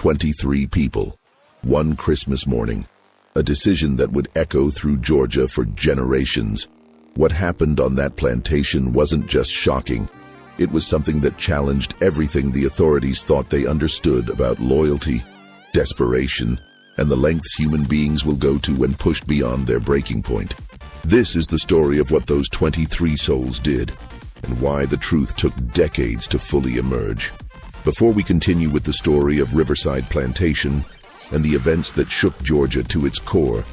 23 people. One Christmas morning. A decision that would echo through Georgia for generations. What happened on that plantation wasn't just shocking. It was something that challenged everything the authorities thought they understood about loyalty, desperation, and the lengths human beings will go to when pushed beyond their breaking point. This is the story of what those 23 souls did, and why the truth took decades to fully emerge. Before we continue with the story of Riverside Plantation and the events that shook Georgia to its core,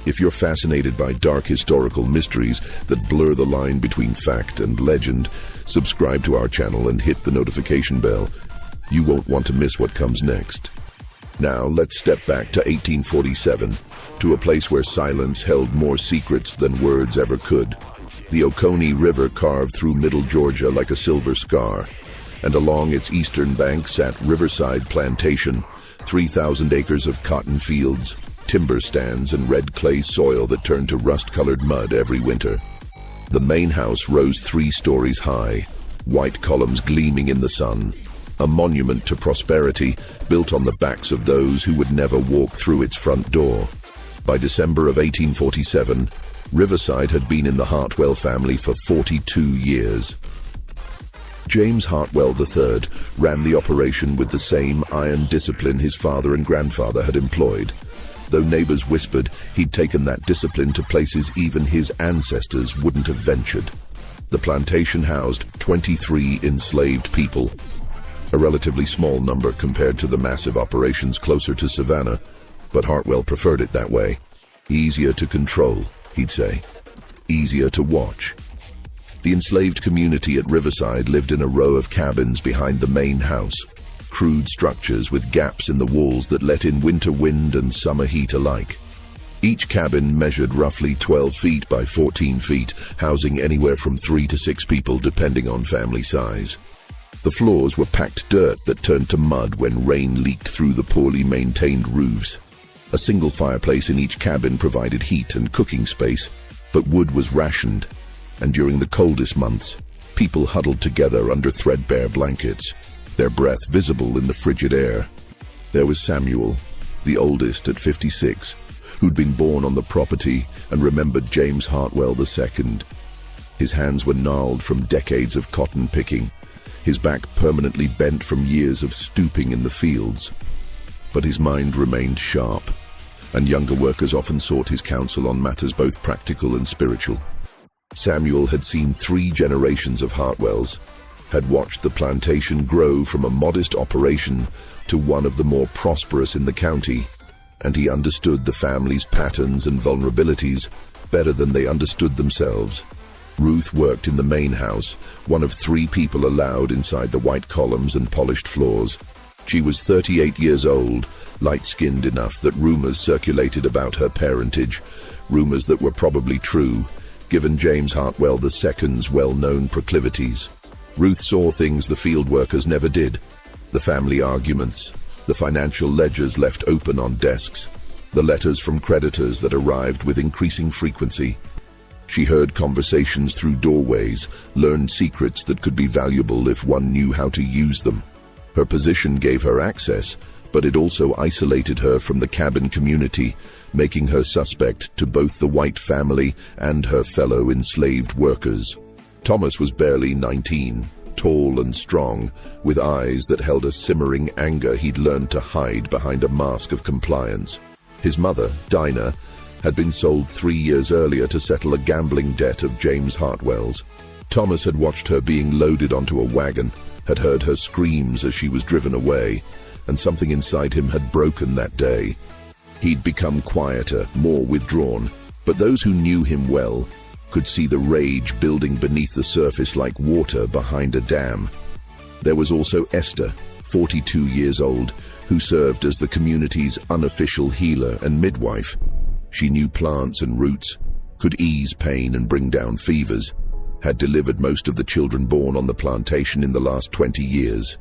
if you're fascinated by dark historical mysteries that blur the line between fact and legend, subscribe to our channel and hit the notification bell. You won't want to miss what comes next. Now, let's step back to 1847, to a place where silence held more secrets than words ever could. The Oconee River carved through middle Georgia like a silver scar, and along its eastern bank sat Riverside Plantation, 3,000 acres of cotton fields, timber stands, and red clay soil that turned to rust-colored mud every winter. The main house rose 3 stories high, white columns gleaming in the sun, a monument to prosperity built on the backs of those who would never walk through its front door. By December of 1847, Riverside had been in the Hartwell family for 42 years. James Hartwell III ran the operation with the same iron discipline his father and grandfather had employed, though neighbors whispered he'd taken that discipline to places even his ancestors wouldn't have ventured. The plantation housed 23 enslaved people, a relatively small number compared to the massive operations closer to Savannah, but Hartwell preferred it that way. Easier to control, he'd say. Easier to watch. The enslaved community at Riverside lived in a row of cabins behind the main house, crude structures with gaps in the walls that let in winter wind and summer heat alike. Each cabin measured roughly 12 feet by 14 feet, housing anywhere from 3 to 6 people depending on family size. The floors were packed dirt that turned to mud when rain leaked through the poorly maintained roofs. A single fireplace in each cabin provided heat and cooking space, but wood was rationed, and during the coldest months, people huddled together under threadbare blankets, their breath visible in the frigid air. There was Samuel, the oldest at 56, who'd been born on the property and remembered James Hartwell II. His hands were gnarled from decades of cotton picking, his back permanently bent from years of stooping in the fields. But his mind remained sharp, and younger workers often sought his counsel on matters both practical and spiritual. Samuel had seen 3 generations of Hartwells, had watched the plantation grow from a modest operation to one of the more prosperous in the county, and he understood the family's patterns and vulnerabilities better than they understood themselves. Ruth worked in the main house, one of 3 people allowed inside the white columns and polished floors. She was 38 years old, light-skinned enough that rumors circulated about her parentage, rumors that were probably true, given James Hartwell II's well-known proclivities. Ruth saw things the field workers never did: the family arguments, the financial ledgers left open on desks, the letters from creditors that arrived with increasing frequency. She heard conversations through doorways, learned secrets that could be valuable if one knew how to use them. Her position gave her access, but it also isolated her from the cabin community, making her suspect to both the white family and her fellow enslaved workers. Thomas was barely 19, tall and strong, with eyes that held a simmering anger he'd learned to hide behind a mask of compliance. His mother, Dinah, had been sold 3 years earlier to settle a gambling debt of James Hartwell's. Thomas had watched her being loaded onto a wagon, had heard her screams as she was driven away, and something inside him had broken that day. He'd become quieter, more withdrawn, but those who knew him well could see the rage building beneath the surface like water behind a dam. There was also Esther, 42 years old, who served as the community's unofficial healer and midwife. She knew plants and roots, could ease pain and bring down fevers, had delivered most of the children born on the plantation in the last 20 years.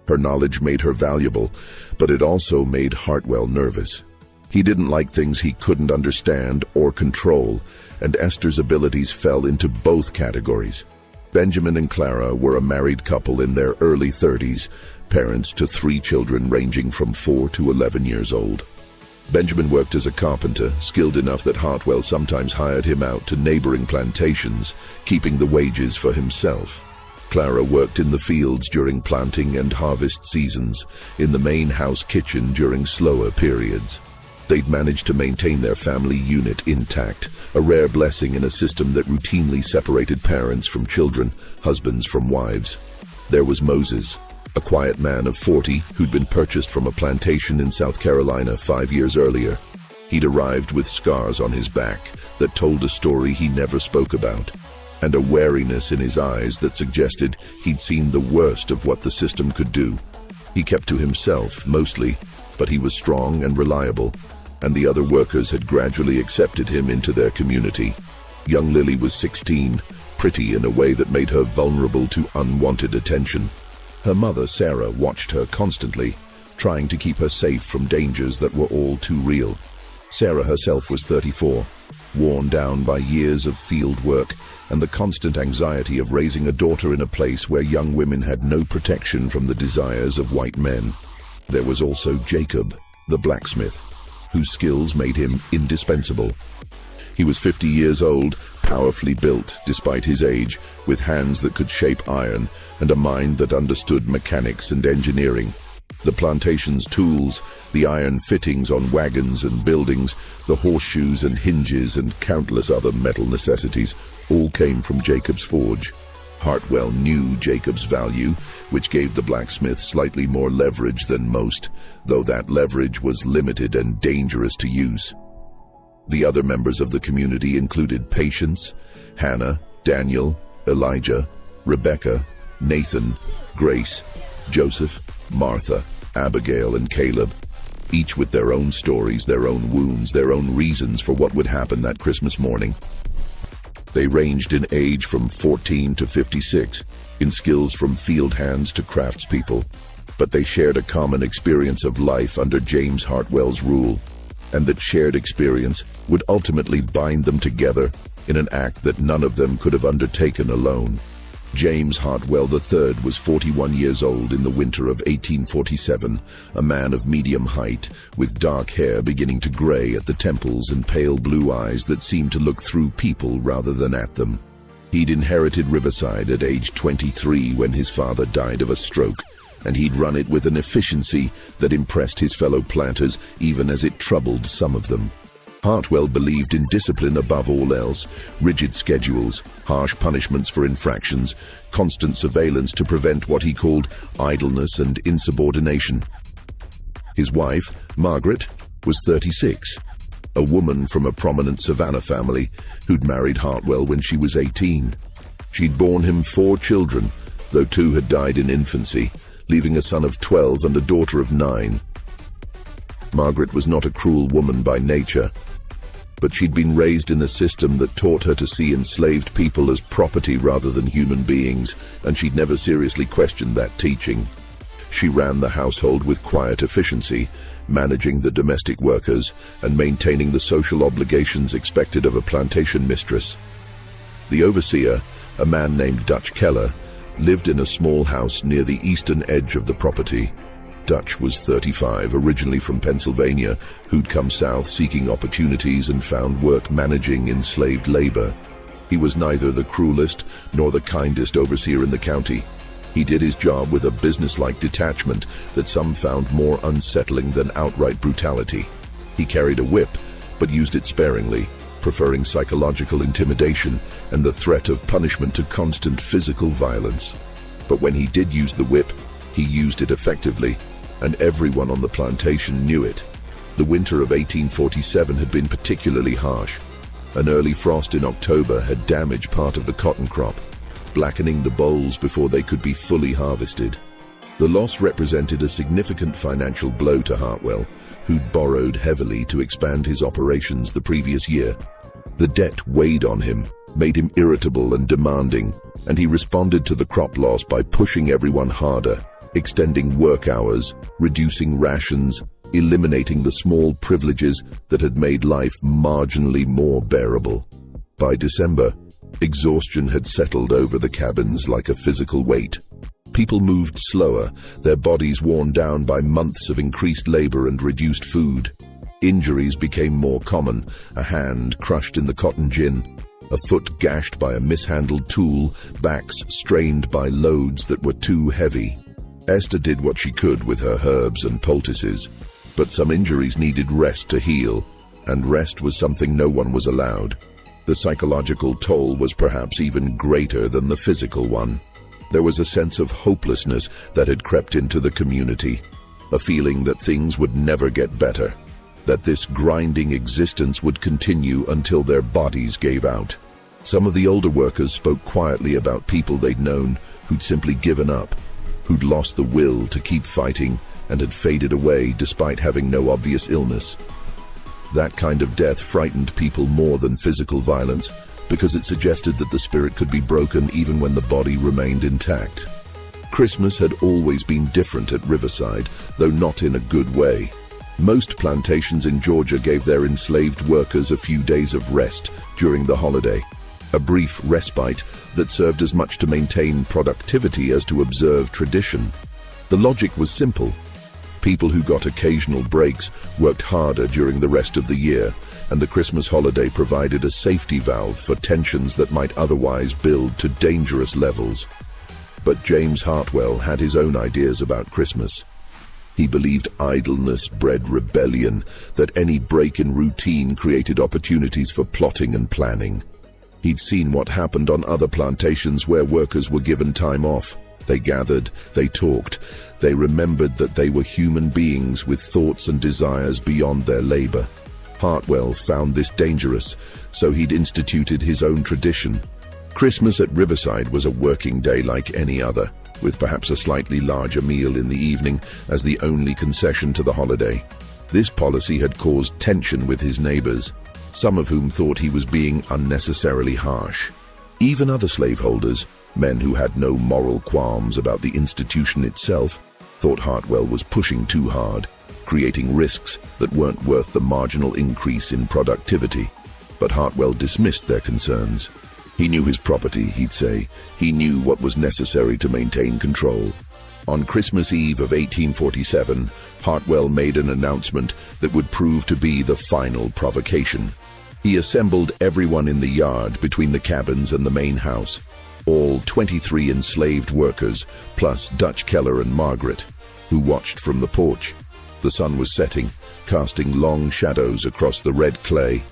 Her knowledge made her valuable, but it also made Hartwell nervous. He didn't like things he couldn't understand or control, and Esther's abilities fell into both categories. Benjamin and Clara were a married couple in their early 30s, parents to 3 children ranging from 4 to 11 years old. Benjamin worked as a carpenter, skilled enough that Hartwell sometimes hired him out to neighboring plantations, keeping the wages for himself. Clara worked in the fields during planting and harvest seasons, in the main house kitchen during slower periods. They'd managed to maintain their family unit intact, a rare blessing in a system that routinely separated parents from children, husbands from wives. There was Moses, a quiet man of 40 who'd been purchased from a plantation in South Carolina 5 years earlier. He'd arrived with scars on his back that told a story he never spoke about, and a wariness in his eyes that suggested he'd seen the worst of what the system could do. He kept to himself, mostly, but he was strong and reliable, and the other workers had gradually accepted him into their community. Young Lily was 16, pretty in a way that made her vulnerable to unwanted attention. Her mother, Sarah, watched her constantly, trying to keep her safe from dangers that were all too real. Sarah herself was 34, worn down by years of field work and the constant anxiety of raising a daughter in a place where young women had no protection from the desires of white men. There was also Jacob, the blacksmith, whose skills made him indispensable. He was 50 years old, powerfully built despite his age, with hands that could shape iron and a mind that understood mechanics and engineering. The plantation's tools, the iron fittings on wagons and buildings, the horseshoes and hinges and countless other metal necessities, all came from Jacob's forge. Hartwell knew Jacob's value, which gave the blacksmith slightly more leverage than most, though that leverage was limited and dangerous to use. The other members of the community included Patience, Hannah, Daniel, Elijah, Rebecca, Nathan, Grace, Joseph, Martha, Abigail, and Caleb, each with their own stories, their own wounds, their own reasons for what would happen that Christmas morning. They ranged in age from 14 to 56, in skills from field hands to craftspeople, but they shared a common experience of life under James Hartwell's rule, and that shared experience would ultimately bind them together in an act that none of them could have undertaken alone. James Hartwell III was 41 years old in the winter of 1847, a man of medium height, with dark hair beginning to gray at the temples and pale blue eyes that seemed to look through people rather than at them. He'd inherited Riverside at age 23 when his father died of a stroke, and he'd run it with an efficiency that impressed his fellow planters even as it troubled some of them. Hartwell believed in discipline above all else, rigid schedules, harsh punishments for infractions, constant surveillance to prevent what he called idleness and insubordination. His wife, Margaret, was 36, a woman from a prominent Savannah family who'd married Hartwell when she was 18. She'd borne him 4 children, though 2 had died in infancy, leaving a son of 12 and a daughter of 9. Margaret was not a cruel woman by nature, but she'd been raised in a system that taught her to see enslaved people as property rather than human beings, and she'd never seriously questioned that teaching. She ran the household with quiet efficiency, managing the domestic workers and maintaining the social obligations expected of a plantation mistress. The overseer, a man named Dutch Keller, lived in a small house near the eastern edge of the property. Dutch was 35, originally from Pennsylvania, who'd come south seeking opportunities and found work managing enslaved labor. He was neither the cruelest nor the kindest overseer in the county. He did his job with a businesslike detachment that some found more unsettling than outright brutality. He carried a whip, but used it sparingly, preferring psychological intimidation and the threat of punishment to constant physical violence. But when he did use the whip, he used it effectively, and everyone on the plantation knew it. The winter of 1847 had been particularly harsh. An early frost in October had damaged part of the cotton crop, blackening the bolls before they could be fully harvested. The loss represented a significant financial blow to Hartwell, who'd borrowed heavily to expand his operations the previous year. The debt weighed on him, made him irritable and demanding, and he responded to the crop loss by pushing everyone harder, extending work hours, reducing rations, eliminating the small privileges that had made life marginally more bearable. By December, Exhaustion had settled over the cabins like a physical weight. People moved slower, their bodies worn down by months of increased labor and reduced food. Injuries became more common, a hand crushed in the cotton gin, a foot gashed by a mishandled tool, backs strained by loads that were too heavy. Esther did what she could with her herbs and poultices, but some injuries needed rest to heal, and rest was something no one was allowed. The psychological toll was perhaps even greater than the physical one. There was a sense of hopelessness that had crept into the community, a feeling that things would never get better, that this grinding existence would continue until their bodies gave out. Some of the older workers spoke quietly about people they'd known who'd simply given up, who'd lost the will to keep fighting and had faded away despite having no obvious illness. That kind of death frightened people more than physical violence because it suggested that the spirit could be broken even when the body remained intact. Christmas had always been different at Riverside, though not in a good way. Most plantations in Georgia gave their enslaved workers a few days of rest during the holiday, a brief respite that served as much to maintain productivity as to observe tradition. The logic was simple. People who got occasional breaks worked harder during the rest of the year, and the Christmas holiday provided a safety valve for tensions that might otherwise build to dangerous levels. But James Hartwell had his own ideas about Christmas. He believed idleness bred rebellion, that any break in routine created opportunities for plotting and planning. He'd seen what happened on other plantations where workers were given time off. They gathered, they talked, they remembered that they were human beings with thoughts and desires beyond their labor. Hartwell found this dangerous, so he'd instituted his own tradition. Christmas at Riverside was a working day like any other, with perhaps a slightly larger meal in the evening as the only concession to the holiday. This policy had caused tension with his neighbors, some of whom thought he was being unnecessarily harsh. Even other slaveholders, men who had no moral qualms about the institution itself, thought Hartwell was pushing too hard, creating risks that weren't worth the marginal increase in productivity. But Hartwell dismissed their concerns. He knew his property, he'd say. He knew what was necessary to maintain control. On Christmas Eve of 1847, Hartwell made an announcement that would prove to be the final provocation. He assembled everyone in the yard between the cabins and the main house, all 23 enslaved workers, plus Dutch Keller and Margaret, who watched from the porch. The sun was setting, casting long shadows across the red clay,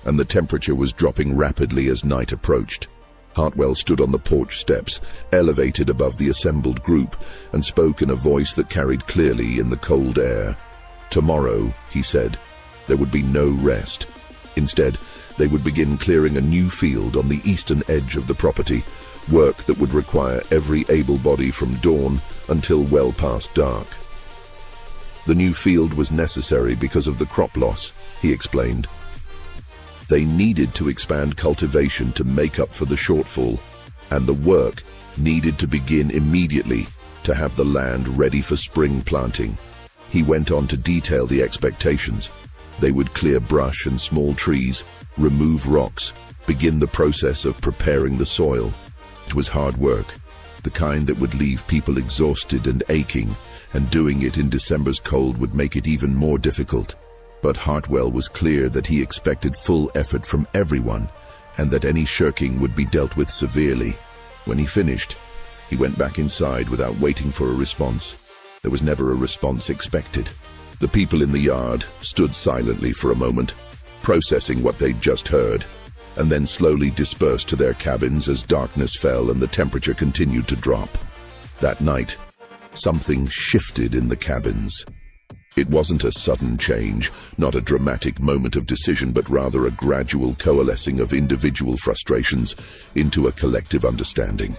and the temperature was dropping rapidly as night approached. Hartwell stood on the porch steps, elevated above the assembled group, and spoke in a voice that carried clearly in the cold air. Tomorrow, he said, there would be no rest. Instead, they would begin clearing a new field on the eastern edge of the property, work that would require every able body from dawn until well past dark. The new field was necessary because of the crop loss, he explained. They needed to expand cultivation to make up for the shortfall, and the work needed to begin immediately to have the land ready for spring planting. He went on to detail the expectations. They would clear brush and small trees, remove rocks, begin the process of preparing the soil. It was hard work, the kind that would leave people exhausted and aching, and doing it in December's cold would make it even more difficult. But Hartwell was clear that he expected full effort from everyone, and that any shirking would be dealt with severely. When he finished, he went back inside without waiting for a response. There was never a response expected. The people in the yard stood silently for a moment, processing what they'd just heard, and then slowly dispersed to their cabins as darkness fell and the temperature continued to drop. That night, something shifted in the cabins. It wasn't a sudden change, not a dramatic moment of decision, but rather a gradual coalescing of individual frustrations into a collective understanding.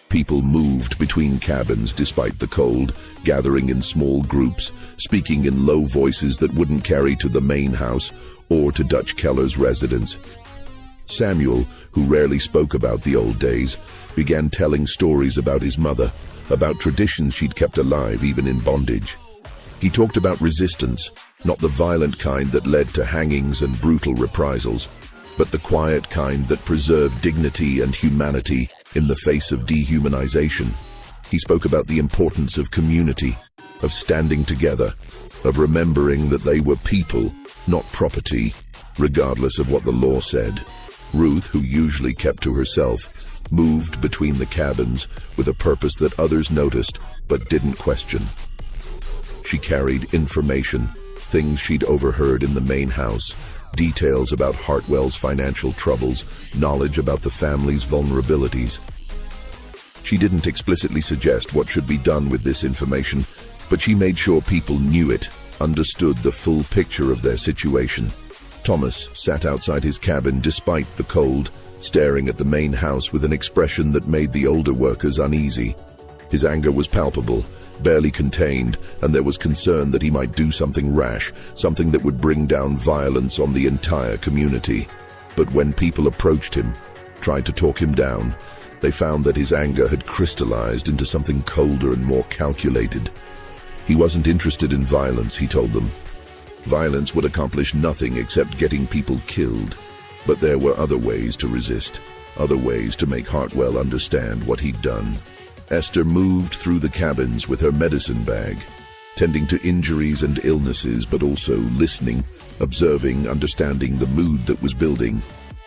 People moved between cabins despite the cold, gathering in small groups, speaking in low voices that wouldn't carry to the main house or to Dutch Keller's residence. Samuel, who rarely spoke about the old days, began telling stories about his mother, about traditions she'd kept alive even in bondage. He talked about resistance, not the violent kind that led to hangings and brutal reprisals, but the quiet kind that preserved dignity and humanity in the face of dehumanization. He spoke about the importance of community, of standing together, of remembering that they were people, not property, regardless of what the law said. Ruth, who usually kept to herself, moved between the cabins with a purpose that others noticed but didn't question. She carried information, things she'd overheard in the main house, details about Hartwell's financial troubles, knowledge about the family's vulnerabilities. She didn't explicitly suggest what should be done with this information, but she made sure people knew it, understood the full picture of their situation. Thomas sat outside his cabin despite the cold, staring at the main house with an expression that made the older workers uneasy. His anger was palpable, barely contained, and there was concern that he might do something rash, something that would bring down violence on the entire community. But when people approached him, tried to talk him down, they found that his anger had crystallized into something colder and more calculated. He wasn't interested in violence, he told them. Violence would accomplish nothing except getting people killed. But there were other ways to resist, other ways to make Hartwell understand what he'd done. Esther moved through the cabins with her medicine bag, tending to injuries and illnesses, but also listening, observing, understanding the mood that was building.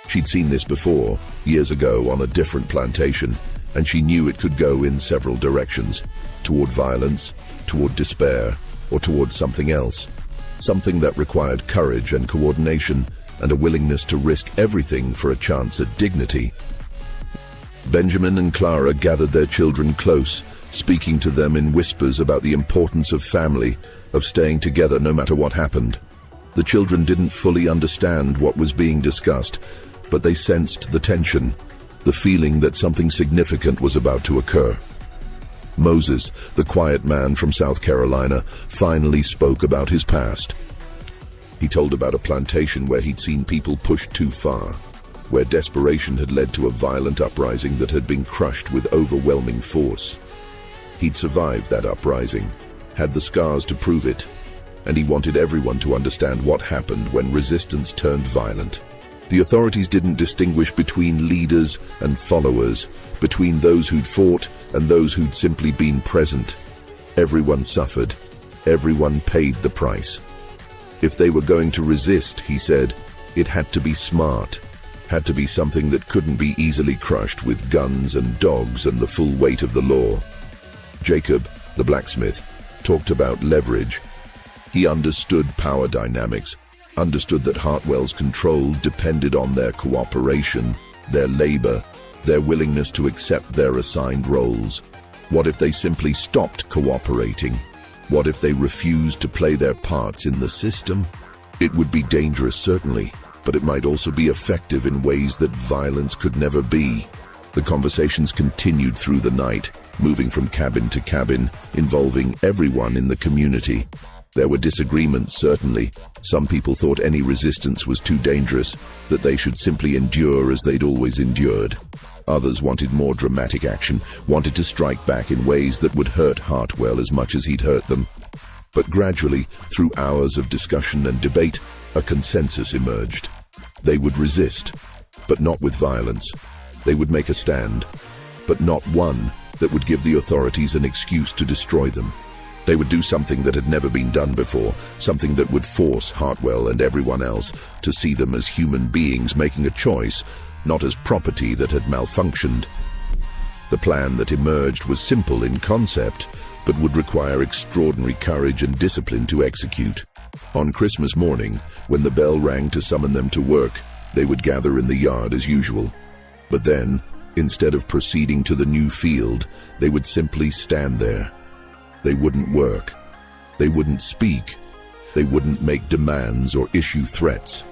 She'd seen this before, years ago on a different plantation, and she knew it could go in several directions, toward violence, toward despair, or toward something else. Something that required courage and coordination, and a willingness to risk everything for a chance at dignity. Benjamin and Clara gathered their children close, speaking to them in whispers about the importance of family, of staying together no matter what happened. The children didn't fully understand what was being discussed, but they sensed the tension, the feeling that something significant was about to occur. Moses, the quiet man from South Carolina, finally spoke about his past. He told about a plantation where he'd seen people pushed too far, where desperation had led to a violent uprising that had been crushed with overwhelming force. He'd survived that uprising, had the scars to prove it, and he wanted everyone to understand what happened when resistance turned violent. The authorities didn't distinguish between leaders and followers, between those who'd fought and those who'd simply been present. Everyone suffered. Everyone paid the price. If they were going to resist, he said, it had to be smart, had to be something that couldn't be easily crushed with guns and dogs and the full weight of the law. Jacob, the blacksmith, talked about leverage. He understood power dynamics, understood that Hartwell's control depended on their cooperation, their labor, their willingness to accept their assigned roles. What if they simply stopped cooperating? What if they refused to play their parts in the system? It would be dangerous, certainly, but it might also be effective in ways that violence could never be. The conversations continued through the night, moving from cabin to cabin, involving everyone in the community. There were disagreements, certainly. Some people thought any resistance was too dangerous, that they should simply endure as they'd always endured. Others wanted more dramatic action, wanted to strike back in ways that would hurt Hartwell as much as he'd hurt them. But gradually, through hours of discussion and debate, a consensus emerged. They would resist, but not with violence. They would make a stand, but not one that would give the authorities an excuse to destroy them. They would do something that had never been done before, something that would force Hartwell and everyone else to see them as human beings making a choice, not as property that had malfunctioned. The plan that emerged was simple in concept, but would require extraordinary courage and discipline to execute. On Christmas morning, when the bell rang to summon them to work, they would gather in the yard as usual. But then, instead of proceeding to the new field, they would simply stand there. They wouldn't work. They wouldn't speak. They wouldn't make demands or issue threats.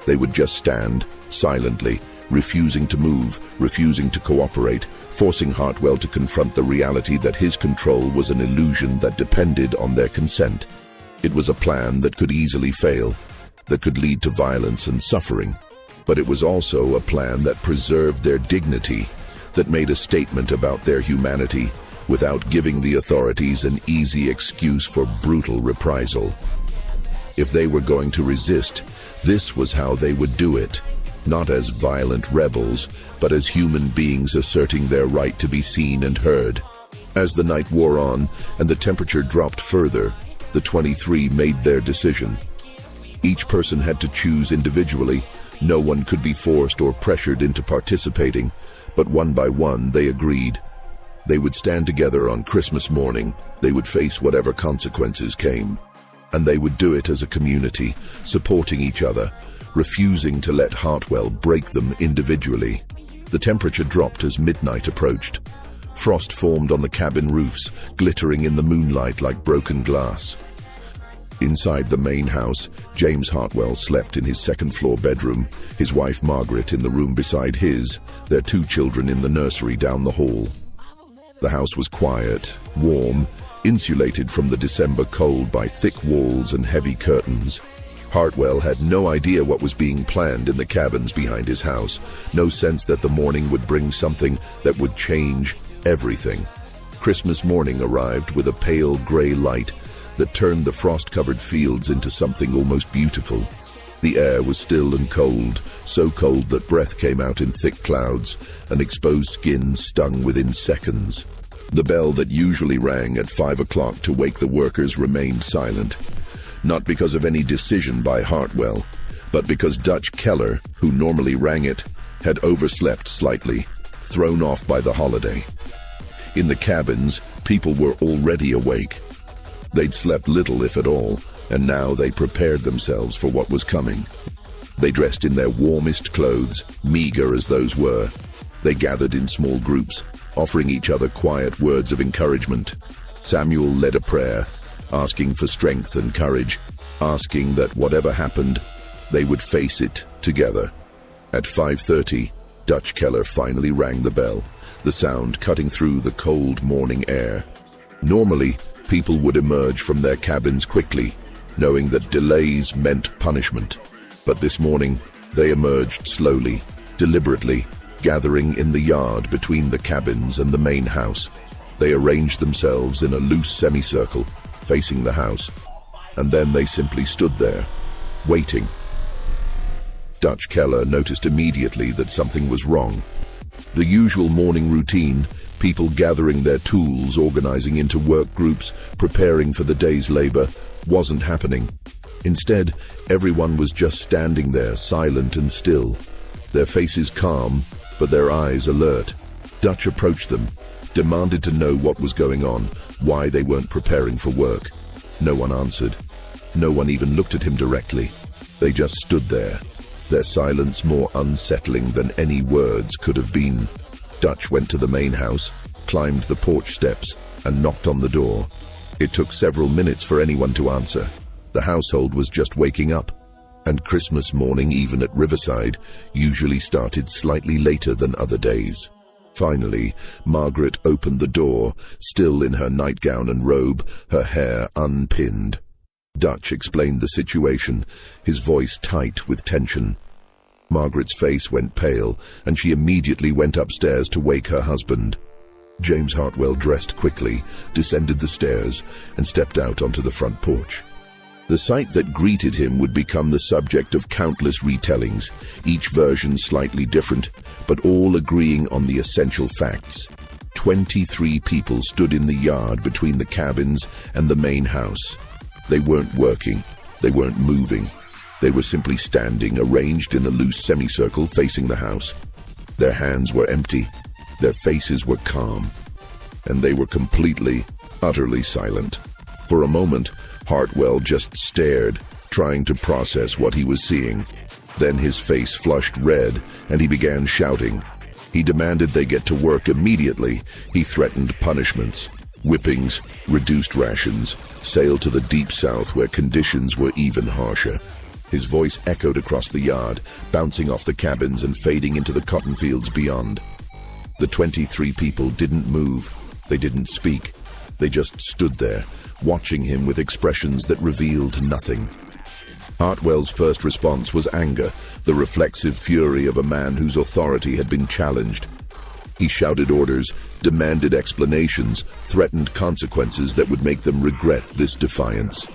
They would just stand, silently, refusing to move, refusing to cooperate, forcing Hartwell to confront the reality that his control was an illusion that depended on their consent. It was a plan that could easily fail, that could lead to violence and suffering, but it was also a plan that preserved their dignity, that made a statement about their humanity, without giving the authorities an easy excuse for brutal reprisal. If they were going to resist, this was how they would do it. not as violent rebels, but as human beings asserting their right to be seen and heard. As the night wore on and the temperature dropped further, the 23 made their decision. Each person had to choose individually. No one could be forced or pressured into participating, but one by one they agreed. They would stand together on Christmas morning. They would face whatever consequences came. And they would do it as a community, supporting each other, refusing to let Hartwell break them individually. The temperature dropped as midnight approached. Frost formed on the cabin roofs, glittering in the moonlight like broken glass. Inside the main house, James Hartwell slept in his second-floor bedroom, his wife Margaret in the room beside his, their 2 children in the nursery down the hall. The house was quiet, warm, insulated from the December cold by thick walls and heavy curtains. Hartwell had no idea what was being planned in the cabins behind his house, no sense that the morning would bring something that would change everything. Christmas morning arrived with a pale gray light that turned the frost-covered fields into something almost beautiful. The air was still and cold, so cold that breath came out in thick clouds, and exposed skin stung within seconds. The bell that usually rang at 5 o'clock to wake the workers remained silent, not because of any decision by Hartwell, but because Dutch Keller, who normally rang it, had overslept slightly, thrown off by the holiday. In the cabins, people were already awake. They'd slept little, if at all, and now they prepared themselves for what was coming. They dressed in their warmest clothes, meager as those were. They gathered in small groups, offering each other quiet words of encouragement. Samuel led a prayer, asking for strength and courage, asking that whatever happened, they would face it together. At 5:30, Dutch Keller finally rang the bell, the sound cutting through the cold morning air. Normally, people would emerge from their cabins quickly, knowing that delays meant punishment. But this morning, they emerged slowly, deliberately, gathering in the yard between the cabins and the main house. They arranged themselves in a loose semicircle, facing the house, and then they simply stood there, waiting. Dutch Keller noticed immediately that something was wrong. The usual morning routine, people gathering their tools, organizing into work groups, preparing for the day's labor, wasn't happening. Instead, everyone was just standing there, silent and still, their faces calm, but their eyes alert. Dutch approached them, demanded to know what was going on, why they weren't preparing for work. No one answered. No one even looked at him directly. They just stood there, their silence more unsettling than any words could have been. Dutch went to the main house, climbed the porch steps, and knocked on the door. It took several minutes for anyone to answer. The household was just waking up, and Christmas morning, even at Riverside, usually started slightly later than other days. Finally, Margaret opened the door, still in her nightgown and robe, her hair unpinned. Dutch explained the situation, his voice tight with tension. Margaret's face went pale, and she immediately went upstairs to wake her husband. James Hartwell dressed quickly, descended the stairs, and stepped out onto the front porch. The sight that greeted him would become the subject of countless retellings, each version slightly different, but all agreeing on the essential facts. 23 people stood in the yard between the cabins and the main house. They weren't working, they weren't moving. They were simply standing, arranged in a loose semicircle facing the house. Their hands were empty, their faces were calm, and they were completely, utterly silent. For a moment, Hartwell just stared, trying to process what he was seeing. Then his face flushed red, and he began shouting. He demanded they get to work immediately. He threatened punishments, whippings, reduced rations, sail to the deep south where conditions were even harsher. His voice echoed across the yard, bouncing off the cabins and fading into the cotton fields beyond. The 23 people didn't move. They didn't speak. They just stood there, watching him with expressions that revealed nothing. Hartwell's first response was anger, the reflexive fury of a man whose authority had been challenged. He shouted orders, demanded explanations, threatened consequences that would make them regret this defiance.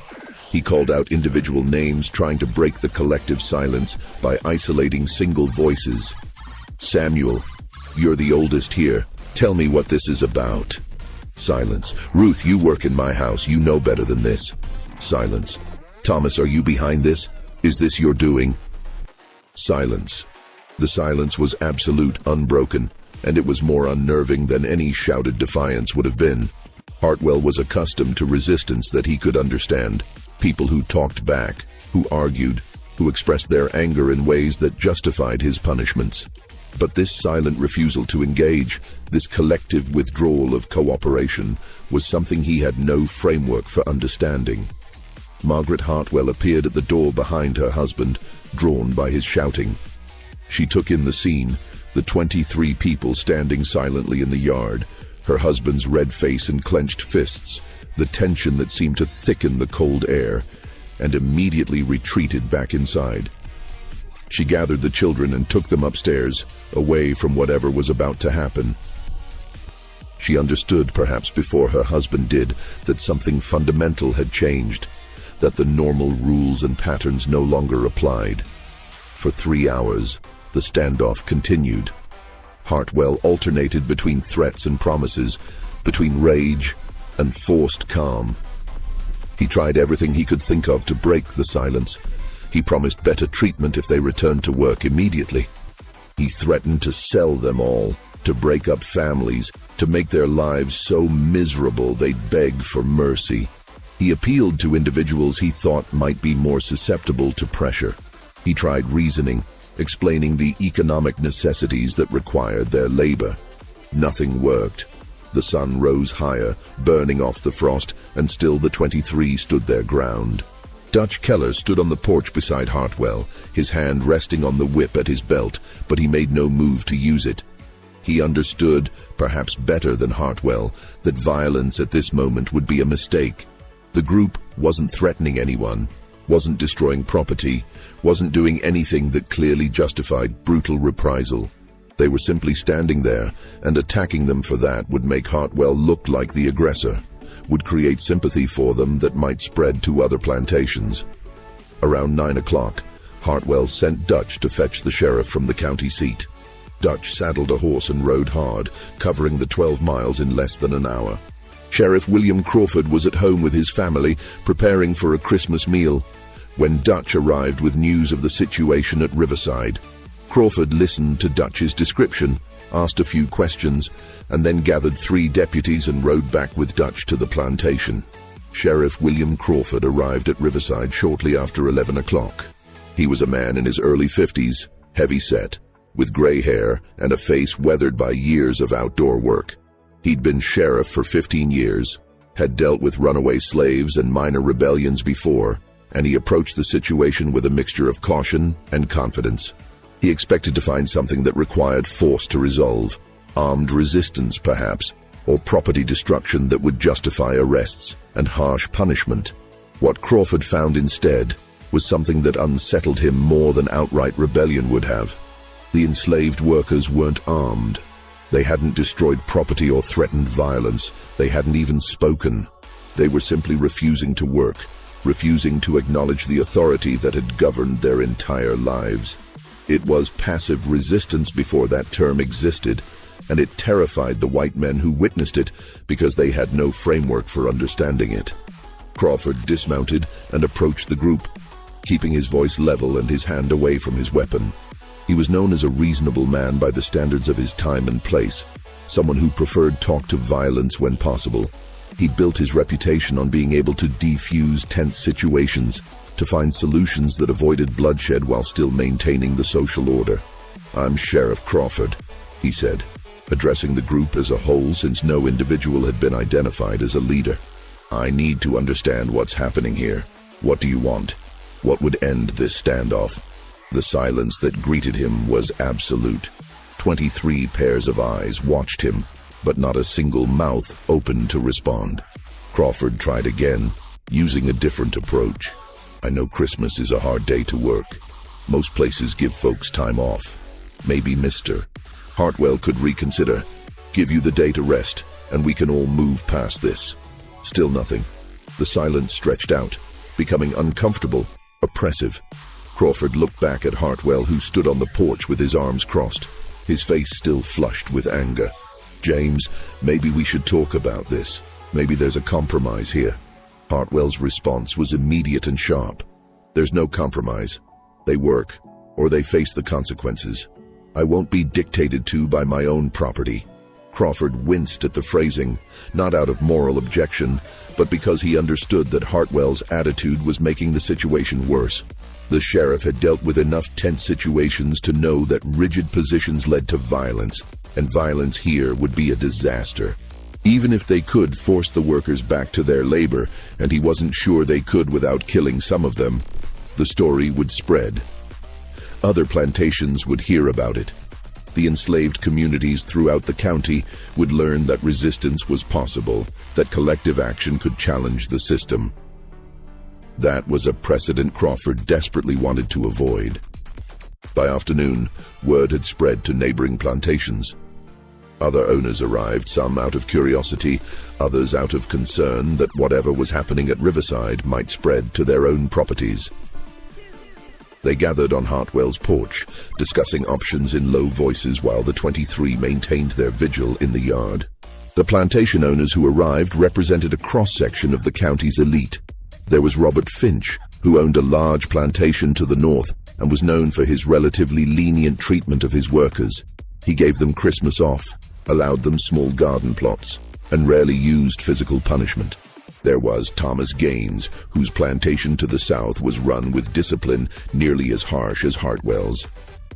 He called out individual names, trying to break the collective silence by isolating single voices. Samuel, you're the oldest here. Tell me what this is about. Silence. Ruth, you work in my house. You know better than this. Silence. Thomas, are you behind this? Is this your doing? Silence. The silence was absolute, unbroken, and it was more unnerving than any shouted defiance would have been. Hartwell was accustomed to resistance that he could understand. People who talked back, who argued, who expressed their anger in ways that justified his punishments. But this silent refusal to engage, this collective withdrawal of cooperation, was something he had no framework for understanding. Margaret Hartwell appeared at the door behind her husband, drawn by his shouting. She took in the scene, the 23 people standing silently in the yard, her husband's red face and clenched fists, the tension that seemed to thicken the cold air, and immediately retreated back inside. She gathered the children and took them upstairs, away from whatever was about to happen. She understood, perhaps before her husband did, that something fundamental had changed, that the normal rules and patterns no longer applied. For 3 hours, the standoff continued. Hartwell alternated between threats and promises, between rage and forced calm. He tried everything he could think of to break the silence. He promised better treatment if they returned to work immediately. He threatened to sell them all, to break up families, to make their lives so miserable they'd beg for mercy. He appealed to individuals he thought might be more susceptible to pressure. He tried reasoning, explaining the economic necessities that required their labor. Nothing worked. The sun rose higher, burning off the frost, and still the 23 stood their ground. Dutch Keller stood on the porch beside Hartwell, his hand resting on the whip at his belt, but he made no move to use it. He understood, perhaps better than Hartwell, that violence at this moment would be a mistake. The group wasn't threatening anyone, wasn't destroying property, wasn't doing anything that clearly justified brutal reprisal. They were simply standing there, and attacking them for that would make Hartwell look like the aggressor, would create sympathy for them that might spread to other plantations. Around 9 o'clock, Hartwell sent Dutch to fetch the sheriff from the county seat. Dutch saddled a horse and rode hard, covering the 12 miles in less than an hour. Sheriff William Crawford was at home with his family, preparing for a Christmas meal, when Dutch arrived with news of the situation at Riverside. Crawford listened to Dutch's description, asked a few questions, and then gathered 3 deputies and rode back with Dutch to the plantation. Sheriff William Crawford arrived at Riverside shortly after 11 o'clock. He was a man in his early 50s, heavy-set, with gray hair and a face weathered by years of outdoor work. He'd been sheriff for 15 years, had dealt with runaway slaves and minor rebellions before, and he approached the situation with a mixture of caution and confidence. He expected to find something that required force to resolve, armed resistance perhaps, or property destruction that would justify arrests and harsh punishment. What Crawford found instead was something that unsettled him more than outright rebellion would have. The enslaved workers weren't armed. They hadn't destroyed property or threatened violence. They hadn't even spoken. They were simply refusing to work, refusing to acknowledge the authority that had governed their entire lives. It was passive resistance before that term existed, and it terrified the white men who witnessed it because they had no framework for understanding it. Crawford dismounted and approached the group, keeping his voice level and his hand away from his weapon. He was known as a reasonable man by the standards of his time and place, someone who preferred talk to violence when possible. He'd built his reputation on being able to defuse tense situations, to find solutions that avoided bloodshed while still maintaining the social order. "I'm Sheriff Crawford," he said, addressing the group as a whole since no individual had been identified as a leader. "I need to understand what's happening here. What do you want? What would end this standoff?" The silence that greeted him was absolute. 23 pairs of eyes watched him, but not a single mouth opened to respond. Crawford tried again, using a different approach. "I know Christmas is a hard day to work. Most places give folks time off. Maybe Mr. Hartwell could reconsider, give you the day to rest, and we can all move past this." Still nothing. The silence stretched out, becoming uncomfortable, oppressive. Crawford looked back at Hartwell, who stood on the porch with his arms crossed, his face still flushed with anger. "James, maybe we should talk about this. Maybe there's a compromise here." Hartwell's response was immediate and sharp. "There's no compromise. They work, or they face the consequences. I won't be dictated to by my own property." Crawford winced at the phrasing, not out of moral objection, but because he understood that Hartwell's attitude was making the situation worse. The sheriff had dealt with enough tense situations to know that rigid positions led to violence, and violence here would be a disaster. Even if they could force the workers back to their labor, and he wasn't sure they could without killing some of them, the story would spread. Other plantations would hear about it. The enslaved communities throughout the county would learn that resistance was possible, that collective action could challenge the system. That was a precedent Crawford desperately wanted to avoid. By afternoon, word had spread to neighboring plantations. Other owners arrived, some out of curiosity, others out of concern that whatever was happening at Riverside might spread to their own properties. They gathered on Hartwell's porch, discussing options in low voices while the 23 maintained their vigil in the yard. The plantation owners who arrived represented a cross-section of the county's elite. There was Robert Finch, who owned a large plantation to the north and was known for his relatively lenient treatment of his workers. He gave them Christmas off, allowed them small garden plots, and rarely used physical punishment. There was Thomas Gaines, whose plantation to the south was run with discipline nearly as harsh as Hartwell's.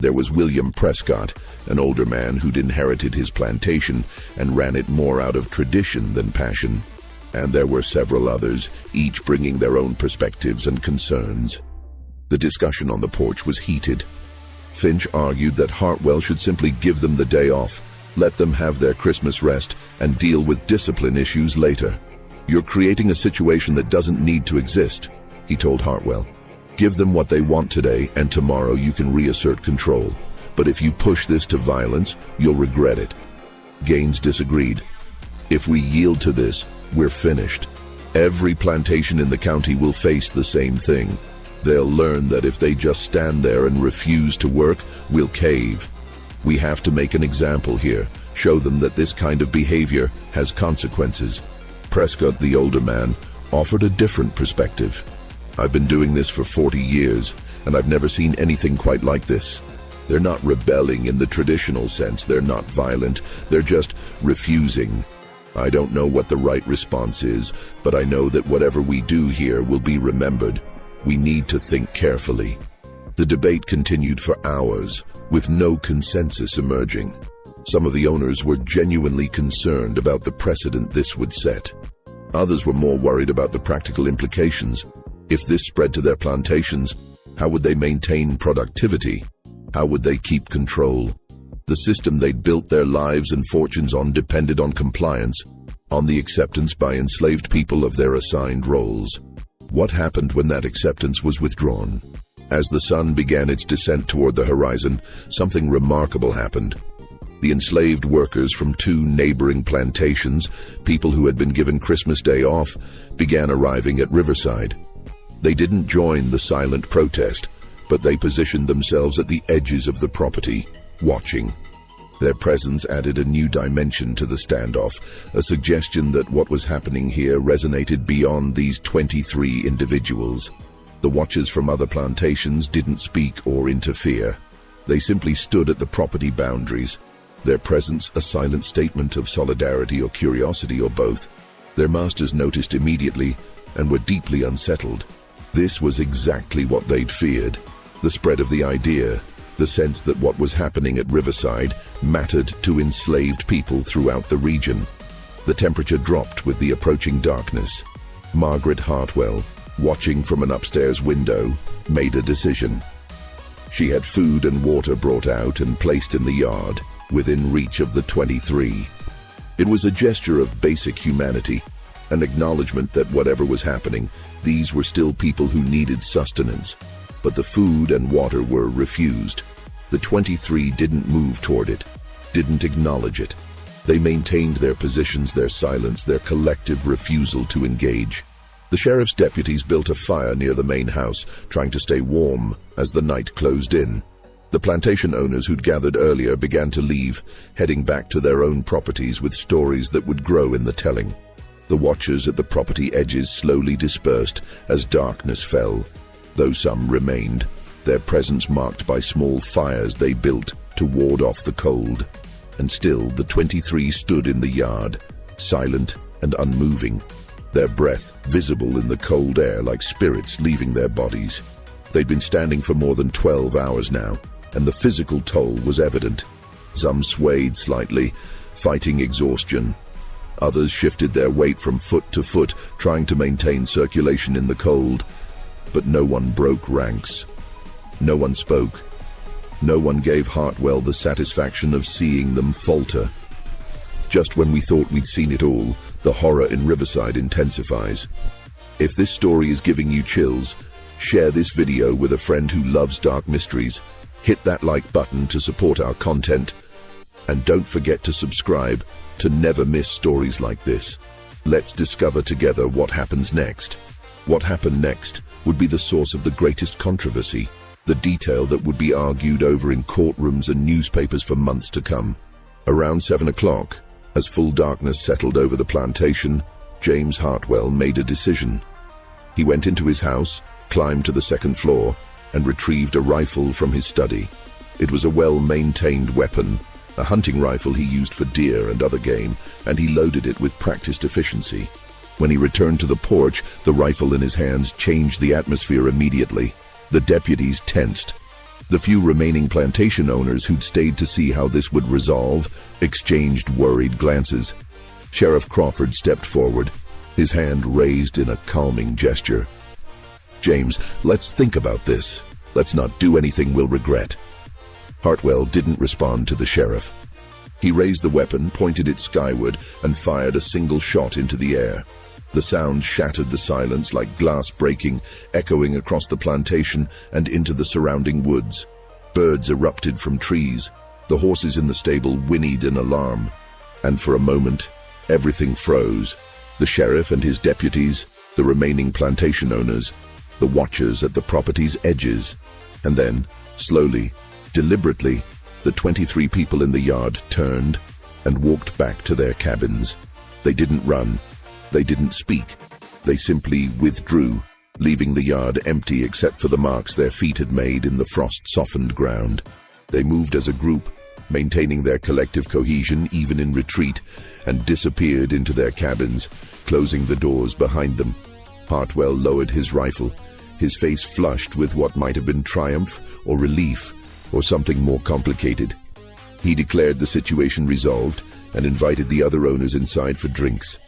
There was William Prescott, an older man who'd inherited his plantation and ran it more out of tradition than passion. And there were several others, each bringing their own perspectives and concerns. The discussion on the porch was heated. Finch argued that Hartwell should simply give them the day off, let them have their Christmas rest, and deal with discipline issues later. "You're creating a situation that doesn't need to exist," he told Hartwell. "Give them what they want today, and tomorrow you can reassert control. But if you push this to violence, you'll regret it." Gaines disagreed. "If we yield to this, we're finished. Every plantation in the county will face the same thing. They'll learn that if they just stand there and refuse to work, we'll cave. We have to make an example here, show them that this kind of behavior has consequences." Prescott, the older man, offered a different perspective. "I've been doing this for 40 years, and I've never seen anything quite like this. They're not rebelling in the traditional sense, they're not violent, they're just refusing. I don't know what the right response is, but I know that whatever we do here will be remembered. We need to think carefully." The debate continued for hours, with no consensus emerging. Some of the owners were genuinely concerned about the precedent this would set. Others were more worried about the practical implications. If this spread to their plantations, how would they maintain productivity? How would they keep control? The system they'd built their lives and fortunes on depended on compliance, on the acceptance by enslaved people of their assigned roles. What happened when that acceptance was withdrawn? As the sun began its descent toward the horizon, something remarkable happened. The enslaved workers from 2 neighboring plantations, people who had been given Christmas Day off, began arriving at Riverside. They didn't join the silent protest, but they positioned themselves at the edges of the property, watching. Their presence added a new dimension to the standoff, a suggestion that what was happening here resonated beyond these 23 individuals. The watchers from other plantations didn't speak or interfere. They simply stood at the property boundaries, their presence a silent statement of solidarity or curiosity or both. Their masters noticed immediately and were deeply unsettled. This was exactly what they'd feared. The spread of the idea, the sense that what was happening at Riverside mattered to enslaved people throughout the region. The temperature dropped with the approaching darkness. Margaret Hartwell, watching from an upstairs window, made a decision. She had food and water brought out and placed in the yard, within reach of the 23. It was a gesture of basic humanity, an acknowledgement that whatever was happening, these were still people who needed sustenance. But the food and water were refused. The 23 didn't move toward it, didn't acknowledge it. They maintained their positions, their silence, their collective refusal to engage. The sheriff's deputies built a fire near the main house, trying to stay warm as the night closed in. The plantation owners who'd gathered earlier began to leave, heading back to their own properties with stories that would grow in the telling. The watchers at the property edges slowly dispersed as darkness fell, though some remained, their presence marked by small fires they built to ward off the cold. And still the 23 stood in the yard, silent and unmoving, their breath visible in the cold air like spirits leaving their bodies. They'd been standing for more than 12 hours now, and the physical toll was evident. Some swayed slightly, fighting exhaustion. Others shifted their weight from foot to foot, trying to maintain circulation in the cold. But no one broke ranks. No one spoke. No one gave Hartwell the satisfaction of seeing them falter. Just when we thought we'd seen it all, the horror in Riverside intensifies. If this story is giving you chills, share this video with a friend who loves dark mysteries. Hit that like button to support our content. And don't forget to subscribe to never miss stories like this. Let's discover together what happens next. What happened next would be the source of the greatest controversy, the detail that would be argued over in courtrooms and newspapers for months to come. Around 7 o'clock, as full darkness settled over the plantation, James Hartwell made a decision. He went into his house, climbed to the second floor, and retrieved a rifle from his study. It was a well-maintained weapon, a hunting rifle he used for deer and other game, and he loaded it with practiced efficiency. When he returned to the porch, the rifle in his hands changed the atmosphere immediately. The deputies tensed. The few remaining plantation owners who'd stayed to see how this would resolve exchanged worried glances. Sheriff Crawford stepped forward, his hand raised in a calming gesture. "James, let's think about this. Let's not do anything we'll regret." Hartwell didn't respond to the sheriff. He raised the weapon, pointed it skyward, and fired a single shot into the air. The sound shattered the silence like glass breaking, echoing across the plantation and into the surrounding woods. Birds erupted from trees. The horses in the stable whinnied in alarm. And for a moment, everything froze. The sheriff and his deputies, the remaining plantation owners, the watchers at the property's edges. And then, slowly, deliberately, the 23 people in the yard turned and walked back to their cabins. They didn't run. They didn't speak. They simply withdrew, leaving the yard empty except for the marks their feet had made in the frost-softened ground. They moved as a group, maintaining their collective cohesion even in retreat, and disappeared into their cabins, closing the doors behind them. Hartwell lowered his rifle, his face flushed with what might have been triumph or relief or something more complicated. He declared the situation resolved and invited the other owners inside for drinks.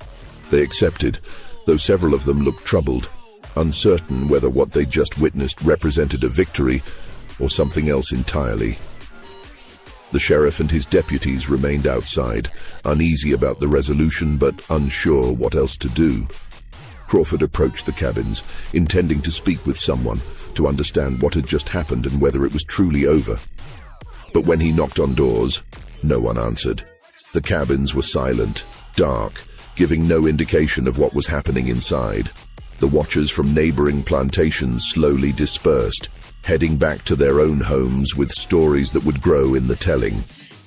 They accepted, though several of them looked troubled, uncertain whether what they just witnessed represented a victory or something else entirely. The sheriff and his deputies remained outside, uneasy about the resolution but unsure what else to do. Crawford approached the cabins, intending to speak with someone to understand what had just happened and whether it was truly over. But when he knocked on doors, no one answered. The cabins were silent, dark, giving no indication of what was happening inside. The watchers from neighboring plantations slowly dispersed, heading back to their own homes with stories that would grow in the telling.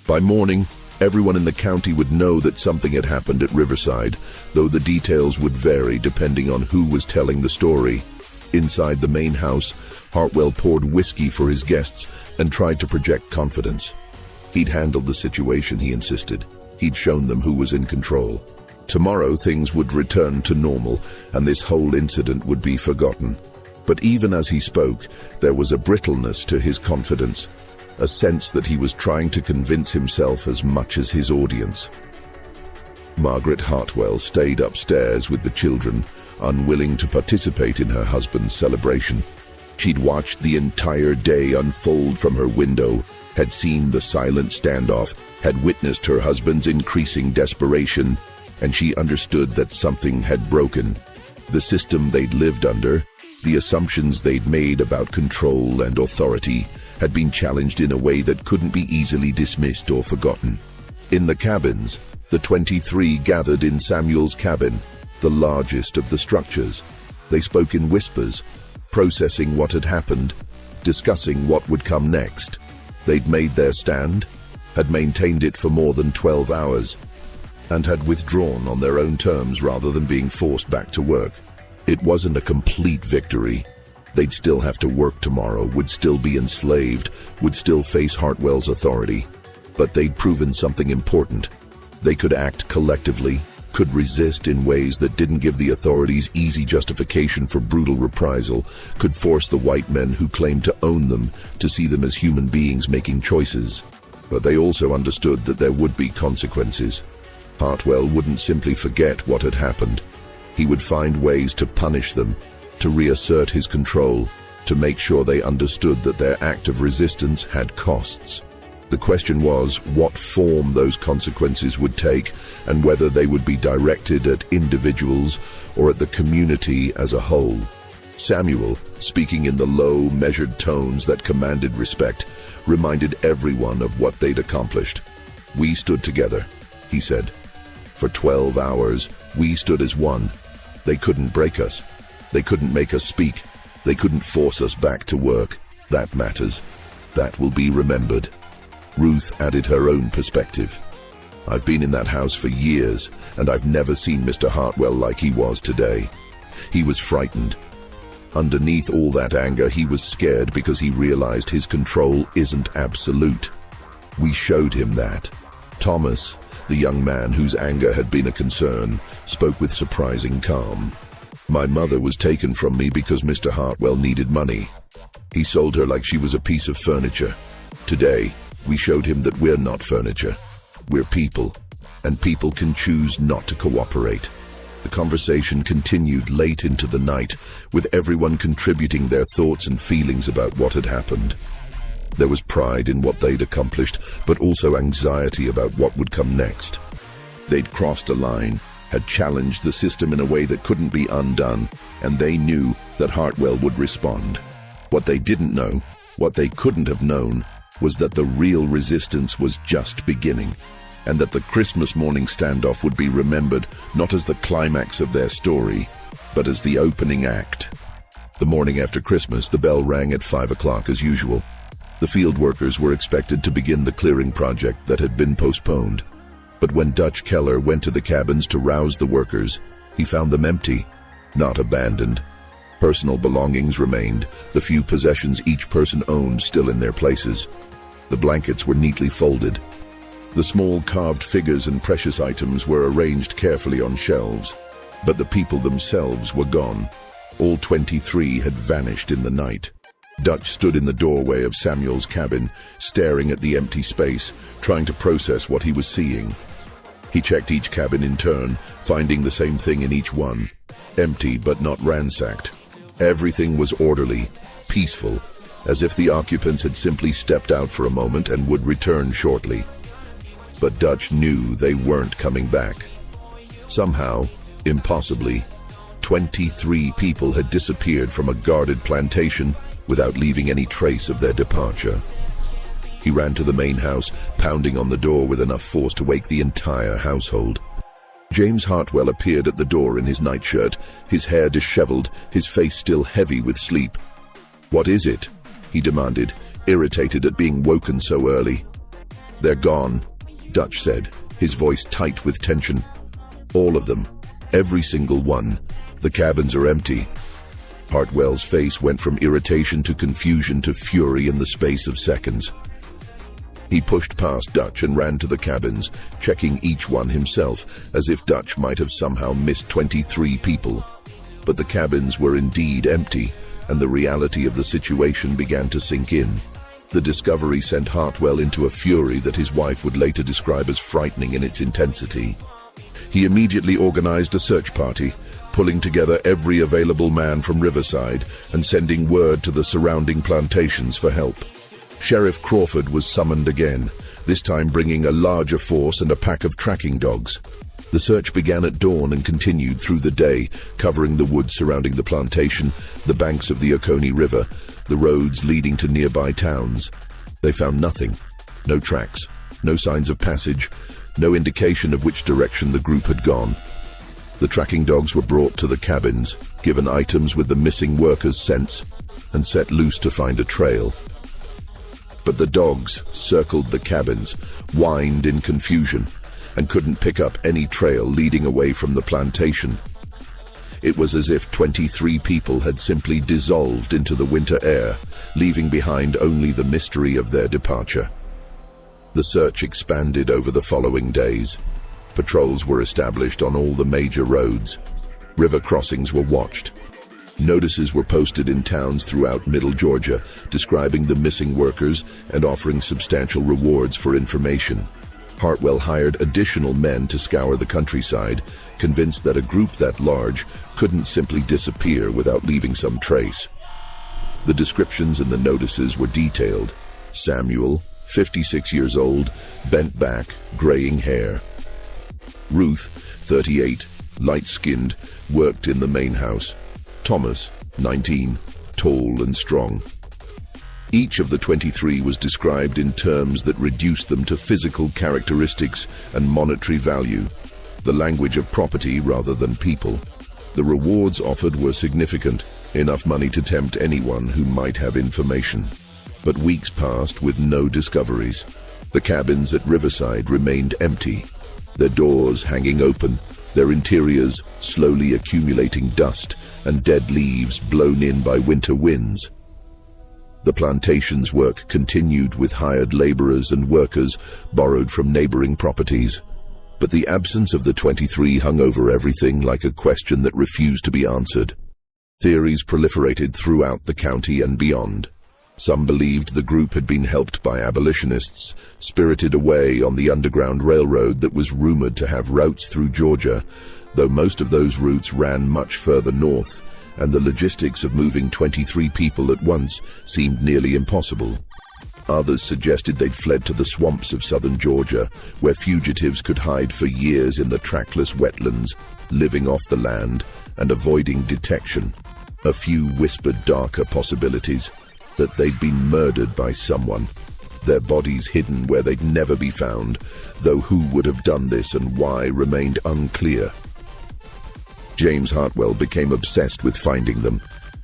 By morning, everyone in the county would know that something had happened at Riverside, though the details would vary depending on who was telling the story. Inside the main house, Hartwell poured whiskey for his guests and tried to project confidence. He'd handled the situation, he insisted. He'd shown them who was in control. Tomorrow things would return to normal, and this whole incident would be forgotten. But even as he spoke, there was a brittleness to his confidence, a sense that he was trying to convince himself as much as his audience. Margaret Hartwell stayed upstairs with the children, unwilling to participate in her husband's celebration. She'd watched the entire day unfold from her window, had seen the silent standoff, had witnessed her husband's increasing desperation, and she understood that something had broken. The system they'd lived under, the assumptions they'd made about control and authority, had been challenged in a way that couldn't be easily dismissed or forgotten. In the cabins, the 23 gathered in Samuel's cabin, the largest of the structures. They spoke in whispers, processing what had happened, discussing what would come next. They'd made their stand, had maintained it for more than 12 hours, and had withdrawn on their own terms rather than being forced back to work. It wasn't a complete victory. They'd still have to work tomorrow, would still be enslaved, would still face Hartwell's authority. But they'd proven something important. They could act collectively, could resist in ways that didn't give the authorities easy justification for brutal reprisal, could force the white men who claimed to own them to see them as human beings making choices. But they also understood that there would be consequences. Hartwell wouldn't simply forget what had happened. He would find ways to punish them, to reassert his control, to make sure they understood that their act of resistance had costs. The question was what form those consequences would take and whether they would be directed at individuals or at the community as a whole. Samuel, speaking in the low, measured tones that commanded respect, reminded everyone of what they'd accomplished. "We stood together," he said. "For 12 hours, we stood as one. They couldn't break us. They couldn't make us speak. They couldn't force us back to work. That matters. That will be remembered." Ruth added her own perspective. "I've been in that house for years, and I've never seen Mr. Hartwell like he was today. He was frightened. Underneath all that anger, he was scared because he realized his control isn't absolute. We showed him that." Thomas, the young man whose anger had been a concern, spoke with surprising calm. "My mother was taken from me because Mr. Hartwell needed money. He sold her like she was a piece of furniture. Today, we showed him that we're not furniture. We're people, and people can choose not to cooperate." The conversation continued late into the night, with everyone contributing their thoughts and feelings about what had happened. There was pride in what they'd accomplished, but also anxiety about what would come next. They'd crossed a line, had challenged the system in a way that couldn't be undone, and they knew that Hartwell would respond. What they didn't know, what they couldn't have known, was that the real resistance was just beginning, and that the Christmas morning standoff would be remembered not as the climax of their story, but as the opening act. The morning after Christmas, the bell rang at 5 o'clock as usual. The field workers were expected to begin the clearing project that had been postponed. But when Dutch Keller went to the cabins to rouse the workers, he found them empty, not abandoned. Personal belongings remained, the few possessions each person owned still in their places. The blankets were neatly folded. The small carved figures and precious items were arranged carefully on shelves, but the people themselves were gone. All 23 had vanished in the night. Dutch stood in the doorway of Samuel's cabin, staring at the empty space, trying to process what he was seeing. He checked each cabin in turn, finding the same thing in each one. Empty but not ransacked. Everything was orderly, peaceful, as if the occupants had simply stepped out for a moment and would return shortly. But Dutch knew they weren't coming back. Somehow, impossibly, 23 people had disappeared from a guarded plantation without leaving any trace of their departure. He ran to the main house, pounding on the door with enough force to wake the entire household. James Hartwell appeared at the door in his nightshirt, his hair disheveled, his face still heavy with sleep. "What is it?" he demanded, irritated at being woken so early. "They're gone," Dutch said, his voice tight with tension. "All of them. Every single one. The cabins are empty." Hartwell's face went from irritation to confusion to fury in the space of seconds. He pushed past Dutch and ran to the cabins, checking each one himself, as if Dutch might have somehow missed 23 people. But the cabins were indeed empty, and the reality of the situation began to sink in. The discovery sent Hartwell into a fury that his wife would later describe as frightening in its intensity. He immediately organized a search party, pulling together every available man from Riverside and sending word to the surrounding plantations for help. Sheriff Crawford was summoned again, this time bringing a larger force and a pack of tracking dogs. The search began at dawn and continued through the day, covering the woods surrounding the plantation, the banks of the Oconee River, the roads leading to nearby towns. They found nothing. No tracks, no signs of passage, no indication of which direction the group had gone. The tracking dogs were brought to the cabins, given items with the missing workers' scents, and set loose to find a trail. But the dogs circled the cabins, whined in confusion, and couldn't pick up any trail leading away from the plantation. It was as if 23 people had simply dissolved into the winter air, leaving behind only the mystery of their departure. The search expanded over the following days. Patrols were established on all the major roads. River crossings were watched. Notices were posted in towns throughout Middle Georgia, describing the missing workers and offering substantial rewards for information. Hartwell hired additional men to scour the countryside, convinced that a group that large couldn't simply disappear without leaving some trace. The descriptions in the notices were detailed. Samuel, 56 years old, bent back, graying hair. Ruth, 38, light-skinned, worked in the main house. Thomas, 19, tall and strong. Each of the 23 was described in terms that reduced them to physical characteristics and monetary value, the language of property rather than people. The rewards offered were significant, enough money to tempt anyone who might have information. But weeks passed with no discoveries. The cabins at Riverside remained empty, their doors hanging open, their interiors slowly accumulating dust and dead leaves blown in by winter winds. The plantation's work continued with hired laborers and workers borrowed from neighboring properties. But the absence of the 23 hung over everything like a question that refused to be answered. Theories proliferated throughout the county and beyond. Some believed the group had been helped by abolitionists, spirited away on the Underground Railroad that was rumored to have routes through Georgia, though most of those routes ran much further north, and the logistics of moving 23 people at once seemed nearly impossible. Others suggested they'd fled to the swamps of southern Georgia, where fugitives could hide for years in the trackless wetlands, living off the land and avoiding detection. A few whispered darker possibilities, that they'd been murdered by someone, their bodies hidden where they'd never be found, though who would have done this and why remained unclear. James Hartwell became obsessed with finding them.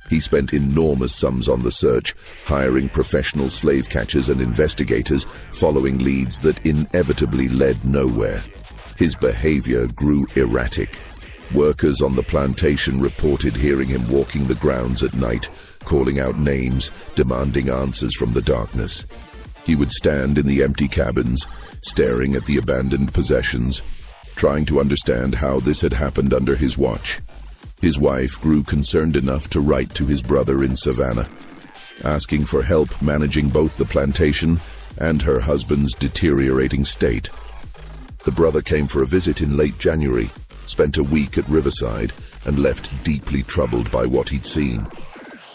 He spent enormous sums on the search, hiring professional slave catchers and investigators, following leads that inevitably led nowhere. His behavior grew erratic. Workers on the plantation reported hearing him walking the grounds at night, calling out names, demanding answers from the darkness. He would stand in the empty cabins, staring at the abandoned possessions, trying to understand how this had happened under his watch. His wife grew concerned enough to write to his brother in Savannah, asking for help managing both the plantation and her husband's deteriorating state. The brother came for a visit in late January, spent a week at Riverside, and left deeply troubled by what he'd seen.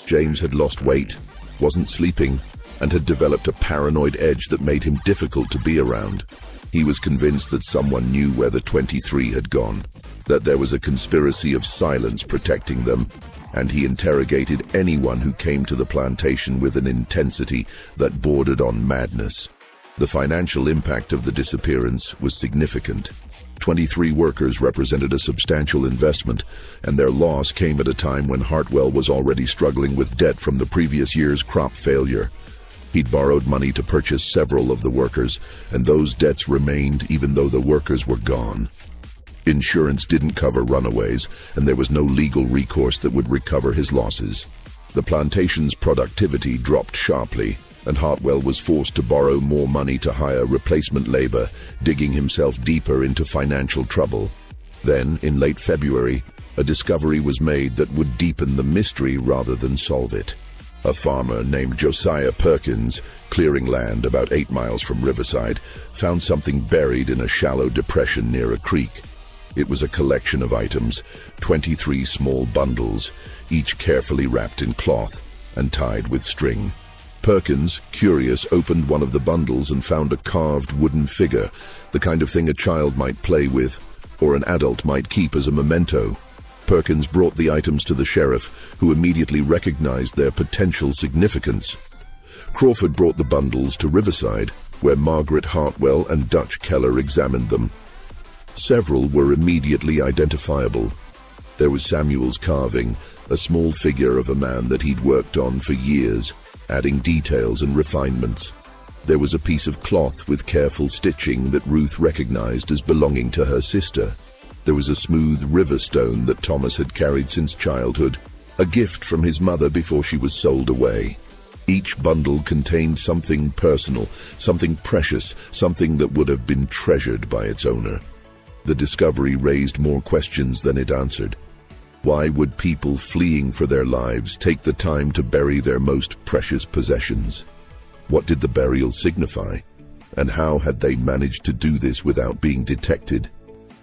James had lost weight, wasn't sleeping, and had developed a paranoid edge that made him difficult to be around. He was convinced that someone knew where the 23 had gone, that there was a conspiracy of silence protecting them, and he interrogated anyone who came to the plantation with an intensity that bordered on madness. The financial impact of the disappearance was significant. 23 workers represented a substantial investment, and their loss came at a time when Hartwell was already struggling with debt from the previous year's crop failure. He'd borrowed money to purchase several of the workers, and those debts remained even though the workers were gone. Insurance didn't cover runaways, and there was no legal recourse that would recover his losses. The plantation's productivity dropped sharply, and Hartwell was forced to borrow more money to hire replacement labor, digging himself deeper into financial trouble. Then, in late February, a discovery was made that would deepen the mystery rather than solve it. A farmer named Josiah Perkins, clearing land about 8 miles from Riverside, found something buried in a shallow depression near a creek. It was a collection of items, 23 small bundles, each carefully wrapped in cloth and tied with string. Perkins, curious, opened one of the bundles and found a carved wooden figure, the kind of thing a child might play with, or an adult might keep as a memento. Perkins brought the items to the sheriff, who immediately recognized their potential significance. Crawford brought the bundles to Riverside, where Margaret Hartwell and Dutch Keller examined them. Several were immediately identifiable. There was Samuel's carving, a small figure of a man that he'd worked on for years, adding details and refinements. There was a piece of cloth with careful stitching that Ruth recognized as belonging to her sister. There was a smooth river stone that Thomas had carried since childhood, a gift from his mother before she was sold away. Each bundle contained something personal, something precious, something that would have been treasured by its owner. The discovery raised more questions than it answered. Why would people fleeing for their lives take the time to bury their most precious possessions? What did the burial signify? And how had they managed to do this without being detected?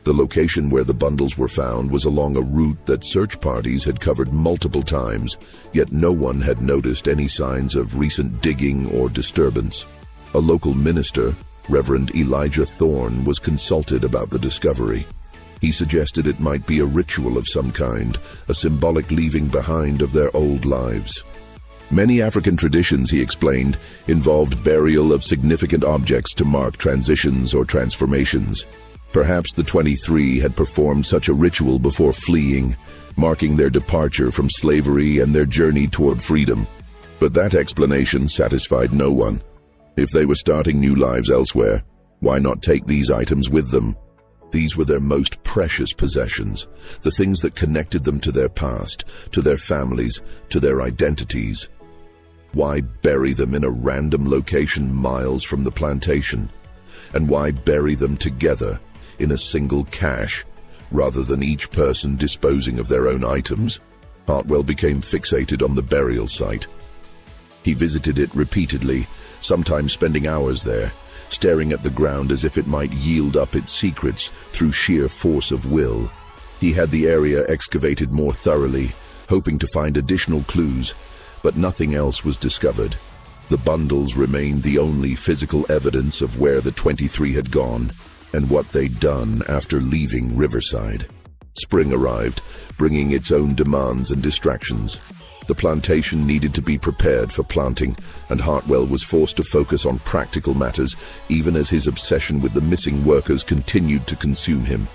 The location where the bundles were found was along a route that search parties had covered multiple times, yet no one had noticed any signs of recent digging or disturbance. A local minister, Reverend Elijah Thorne, was consulted about the discovery. He suggested it might be a ritual of some kind, a symbolic leaving behind of their old lives. Many African traditions, he explained, involved burial of significant objects to mark transitions or transformations. Perhaps the 23 had performed such a ritual before fleeing, marking their departure from slavery and their journey toward freedom. But that explanation satisfied no one. If they were starting new lives elsewhere, why not take these items with them? These were their most precious possessions, the things that connected them to their past, to their families, to their identities. Why bury them in a random location miles from the plantation? And why bury them together in a single cache, rather than each person disposing of their own items? Hartwell became fixated on the burial site. He visited it repeatedly, sometimes spending hours there, staring at the ground as if it might yield up its secrets through sheer force of will. He had the area excavated more thoroughly, hoping to find additional clues, but nothing else was discovered. The bundles remained the only physical evidence of where the 23 had gone and what they'd done after leaving Riverside. Spring arrived, bringing its own demands and distractions. The plantation needed to be prepared for planting, and Hartwell was forced to focus on practical matters, even as his obsession with the missing workers continued to consume him.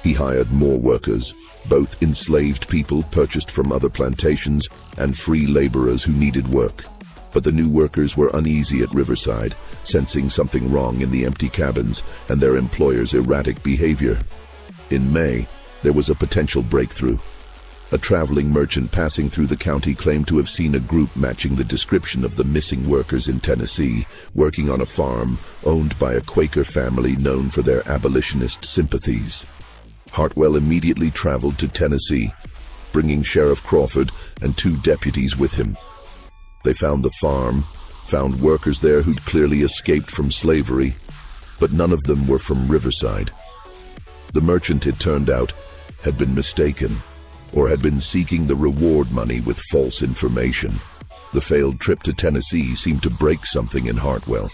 He hired more workers, both enslaved people purchased from other plantations and free laborers who needed work. But the new workers were uneasy at Riverside, sensing something wrong in the empty cabins and their employers' erratic behavior. In May, there was a potential breakthrough. A traveling merchant passing through the county claimed to have seen a group matching the description of the missing workers in Tennessee, working on a farm owned by a Quaker family known for their abolitionist sympathies. Hartwell immediately traveled to Tennessee, bringing Sheriff Crawford and 2 deputies with him. They found the farm, found workers there who'd clearly escaped from slavery, but none of them were from Riverside. The merchant, it turned out, had been mistaken, or had been seeking the reward money with false information. The failed trip to Tennessee seemed to break something in Hartwell.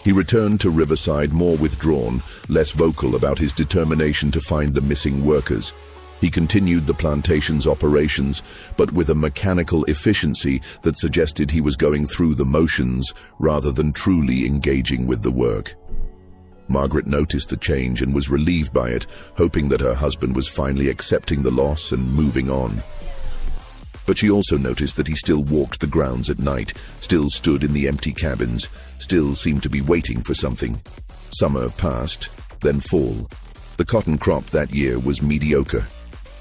He returned to Riverside more withdrawn, less vocal about his determination to find the missing workers. He continued the plantation's operations, but with a mechanical efficiency that suggested he was going through the motions rather than truly engaging with the work. Margaret noticed the change and was relieved by it, hoping that her husband was finally accepting the loss and moving on. But she also noticed that he still walked the grounds at night, still stood in the empty cabins, still seemed to be waiting for something. Summer passed, then fall. The cotton crop that year was mediocre.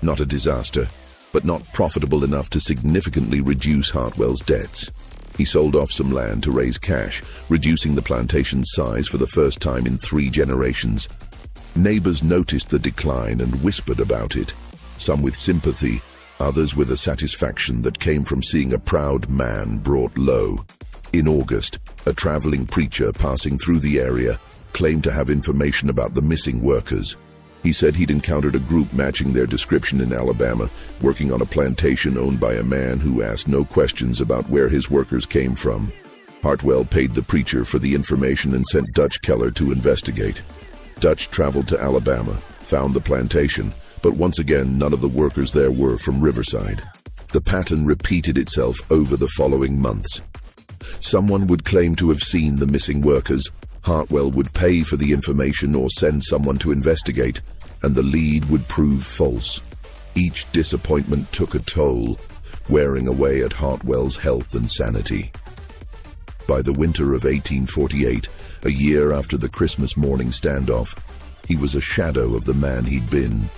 Not a disaster, but not profitable enough to significantly reduce Hartwell's debts. He sold off some land to raise cash, reducing the plantation's size for the first time in 3 generations. Neighbors noticed the decline and whispered about it, some with sympathy, others with a satisfaction that came from seeing a proud man brought low. In August, a traveling preacher passing through the area claimed to have information about the missing workers. He said he'd encountered a group matching their description in Alabama, working on a plantation owned by a man who asked no questions about where his workers came from. Hartwell paid the preacher for the information and sent Dutch Keller to investigate. Dutch traveled to Alabama, found the plantation, but once again none of the workers there were from Riverside. The pattern repeated itself over the following months. Someone would claim to have seen the missing workers. Hartwell would pay for the information or send someone to investigate, and the lead would prove false. Each disappointment took a toll, wearing away at Hartwell's health and sanity. By the winter of 1848, a year after the Christmas morning standoff, he was a shadow of the man he'd been.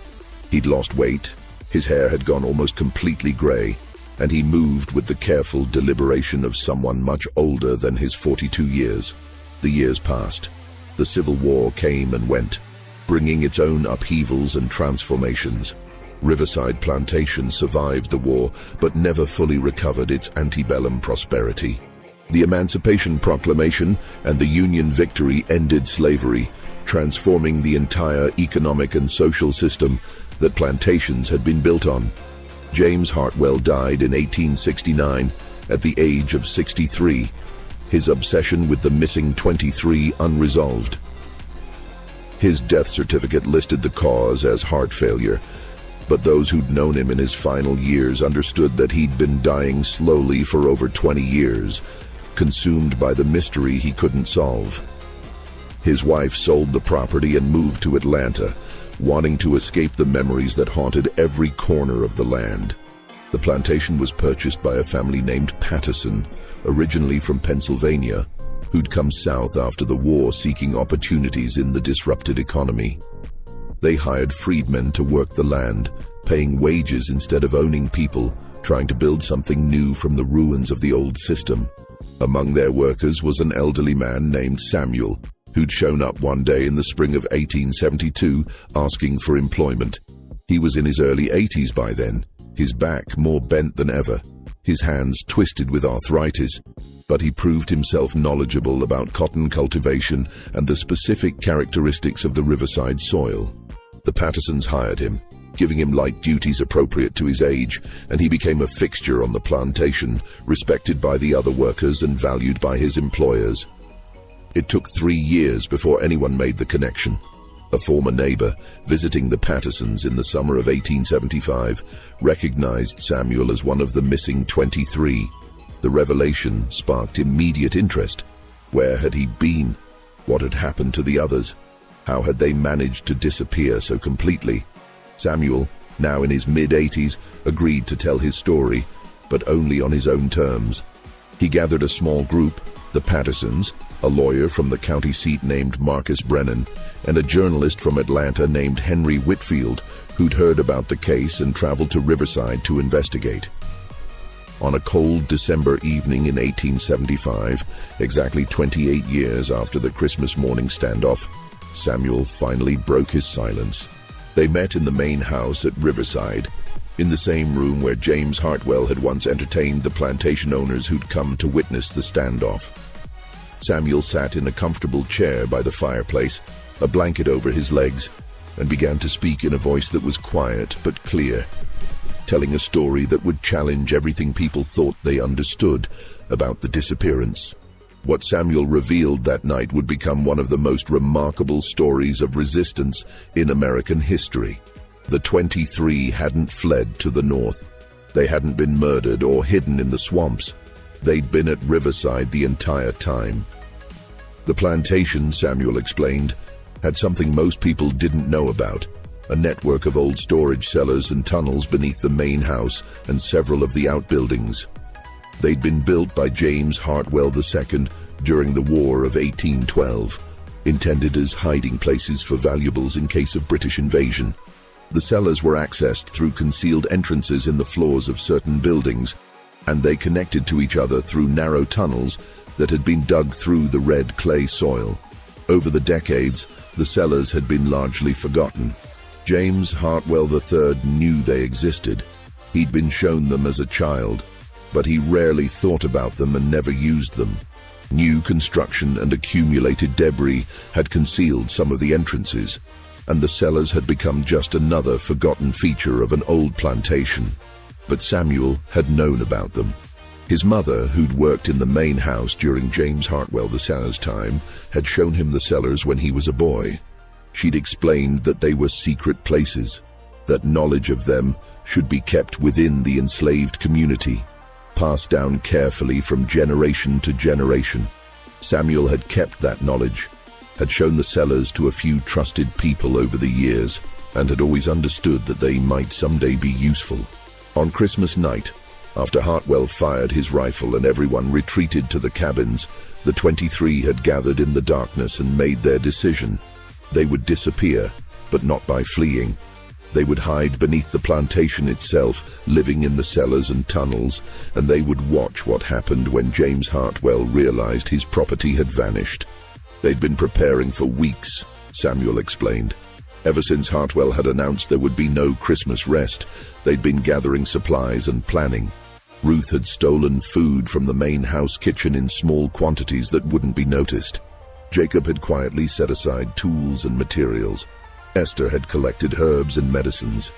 He'd lost weight, his hair had gone almost completely gray, and he moved with the careful deliberation of someone much older than his 42 years. The years passed. The Civil War came and went, bringing its own upheavals and transformations. Riverside Plantation survived the war, but never fully recovered its antebellum prosperity. The Emancipation Proclamation and the Union victory ended slavery, transforming the entire economic and social system that plantations had been built on. James Hartwell died in 1869 at the age of 63, his obsession with the missing 23 unresolved. His death certificate listed the cause as heart failure, but those who'd known him in his final years understood that he'd been dying slowly for over 20 years, consumed by the mystery he couldn't solve. His wife sold the property and moved to Atlanta, wanting to escape the memories that haunted every corner of the land. The plantation was purchased by a family named Patterson, originally from Pennsylvania, who'd come south after the war seeking opportunities in the disrupted economy. They hired freedmen to work the land, paying wages instead of owning people, trying to build something new from the ruins of the old system. Among their workers was an elderly man named Samuel, who'd shown up one day in the spring of 1872 asking for employment. He was in his early 80s by then, his back more bent than ever, his hands twisted with arthritis, but he proved himself knowledgeable about cotton cultivation and the specific characteristics of the riverside soil. The Pattersons hired him, giving him light duties appropriate to his age, and he became a fixture on the plantation, respected by the other workers and valued by his employers. It took 3 years before anyone made the connection. A former neighbor, visiting the Pattersons in the summer of 1875, recognized Samuel as one of the missing 23. The revelation sparked immediate interest. Where had he been? What had happened to the others? How had they managed to disappear so completely? Samuel, now in his mid-80s, agreed to tell his story, but only on his own terms. He gathered a small group, the Pattersons, a lawyer from the county seat named Marcus Brennan, and a journalist from Atlanta named Henry Whitfield, who'd heard about the case and traveled to Riverside to investigate. On a cold December evening in 1875, exactly 28 years after the Christmas morning standoff, Samuel finally broke his silence. They met in the main house at Riverside, in the same room where James Hartwell had once entertained the plantation owners who'd come to witness the standoff. Samuel sat in a comfortable chair by the fireplace, a blanket over his legs, and began to speak in a voice that was quiet but clear, telling a story that would challenge everything people thought they understood about the disappearance. What Samuel revealed that night would become one of the most remarkable stories of resistance in American history. The 23 hadn't fled to the north. They hadn't been murdered or hidden in the swamps. They'd been at Riverside the entire time. The plantation, Samuel explained, had something most people didn't know about, a network of old storage cellars and tunnels beneath the main house and several of the outbuildings. They'd been built by James Hartwell II during the War of 1812, intended as hiding places for valuables in case of British invasion. The cellars were accessed through concealed entrances in the floors of certain buildings, and they connected to each other through narrow tunnels that had been dug through the red clay soil. Over the decades, the cellars had been largely forgotten. James Hartwell III knew they existed. He'd been shown them as a child, but he rarely thought about them and never used them. New construction and accumulated debris had concealed some of the entrances, and the cellars had become just another forgotten feature of an old plantation. But Samuel had known about them. His mother, who'd worked in the main house during James Hartwell II's time, had shown him the cellars when he was a boy. She'd explained that they were secret places, that knowledge of them should be kept within the enslaved community, passed down carefully from generation to generation. Samuel had kept that knowledge, had shown the cellars to a few trusted people over the years, and had always understood that they might someday be useful. On Christmas night, after Hartwell fired his rifle and everyone retreated to the cabins, the 23 had gathered in the darkness and made their decision. They would disappear, but not by fleeing. They would hide beneath the plantation itself, living in the cellars and tunnels, and they would watch what happened when James Hartwell realized his property had vanished. They'd been preparing for weeks, Samuel explained. Ever since Hartwell had announced there would be no Christmas rest, they'd been gathering supplies and planning. Ruth had stolen food from the main house kitchen in small quantities that wouldn't be noticed. Jacob had quietly set aside tools and materials. Esther had collected herbs and medicines.